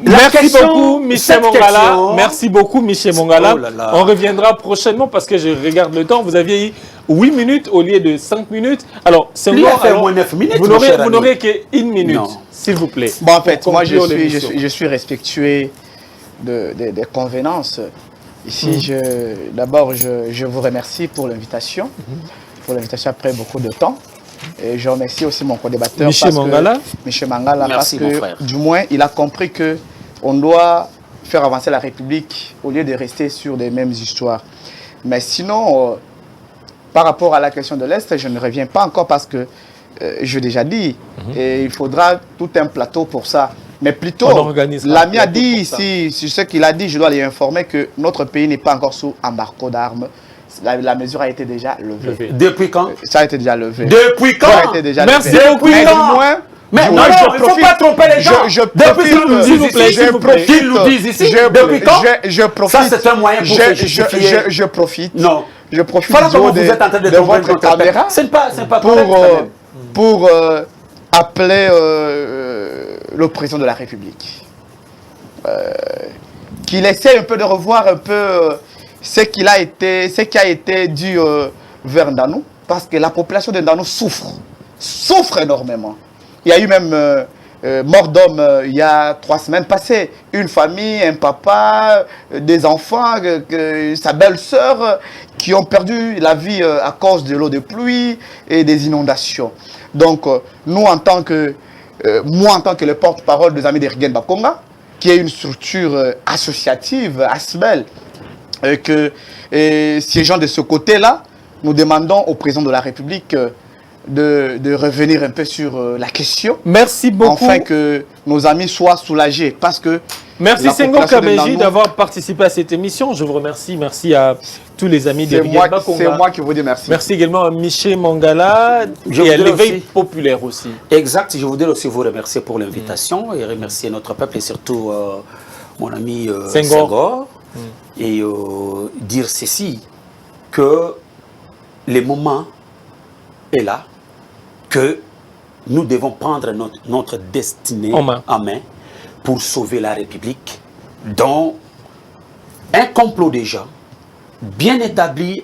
S1: merci beaucoup, Michel Mangala. Merci beaucoup, Michel Mangala. On reviendra prochainement parce que je regarde le temps. Vous aviez 8 minutes au lieu de 5 minutes. Alors, c'est
S3: moins 9 minutes.
S1: Vous n'aurez qu'une minute, s'il vous plaît.
S2: Bon, en fait, moi, je suis respectueux des convenances. Ici, d'abord, je vous remercie pour l'invitation. Après beaucoup de temps. Et je remercie aussi mon co-débatteur, Michel Mangala, parce que du moins, il a compris qu'on doit faire avancer la République au lieu de rester sur les mêmes histoires. Mais sinon, par rapport à la question de l'Est, je ne reviens pas encore parce que je l'ai déjà dit, et il faudra tout un plateau pour ça. Mais plutôt, l'ami a dit ici, sur ce qu'il a dit, je dois les informer que notre pays n'est pas encore sous embargo d'armes. La mesure a été déjà levée.
S3: Depuis quand?
S2: Ça a été déjà levé.
S3: Depuis quand?
S2: Ça a été déjà
S1: Merci
S2: levé.
S1: beaucoup.
S3: Mais non, il ne faut pas tromper les gens. Depuis qu'ils nous disent ici, qu'ils nous disent ici, depuis quand?
S2: Je profite.
S3: Ça, c'est un moyen pour se justifier.
S2: Je profite.
S3: Non.
S2: Je profite
S3: voilà comment vous êtes en train de
S2: votre caméra.
S3: C'est pas
S2: pour appeler le président de la République. Qu'il essaie un peu de revoir un peu ce qui a été dû vers Ndano, parce que la population de Ndano souffre énormément. Il y a eu même mort d'homme il y a 3 semaines passées. Une famille, un papa, des enfants, sa belle-sœur qui ont perdu la vie à cause de l'eau de pluie et des inondations. Donc, nous, en tant que le porte-parole des Amis d'Erigen Bakonga, qui est une structure associative, ASBEL, que siégeant de ce côté-là, nous demandons au président de la République de revenir un peu sur la question.
S1: Merci beaucoup.
S2: Afin que nos amis soient soulagés. Parce que
S1: merci Senghor Kabeji d'avoir participé à cette émission. Je vous remercie. Merci à tous les amis de Erigen Bakonga.
S2: C'est moi qui vous dis merci.
S1: Merci également à Michel Mangala et à l'éveil populaire aussi.
S3: Exact. Je voudrais aussi vous remercier pour l'invitation et remercier notre peuple et surtout mon ami Senghor. Et dire ceci, que le moment est là, que nous devons prendre notre destinée en main pour sauver la République, dont un complot déjà bien établi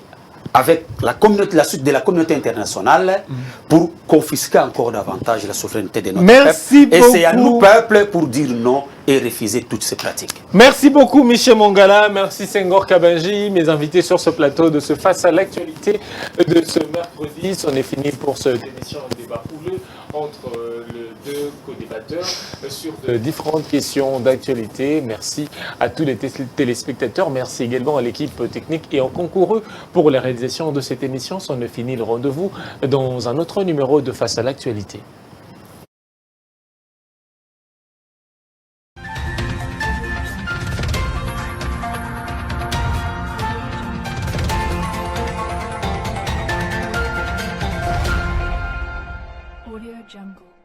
S3: avec la suite de la communauté internationale pour confisquer encore davantage la souveraineté de notre peuple. Et c'est à nous, peuple, pour dire non et refuser toutes ces pratiques.
S1: Merci beaucoup, Michel Mongala. Merci, Senghor Kabanji, mes invités sur ce plateau de ce Face à l'actualité de ce mercredi. C'en est fini pour cette émission de débat houleux entre les deux co-débatteurs sur de différentes questions d'actualité. Merci à tous les téléspectateurs. Merci également à l'équipe technique et en concouru pour la réalisation de cette émission. C'en est fini, le rendez-vous dans un autre numéro de Face à l'actualité.
S4: Audio Jungle.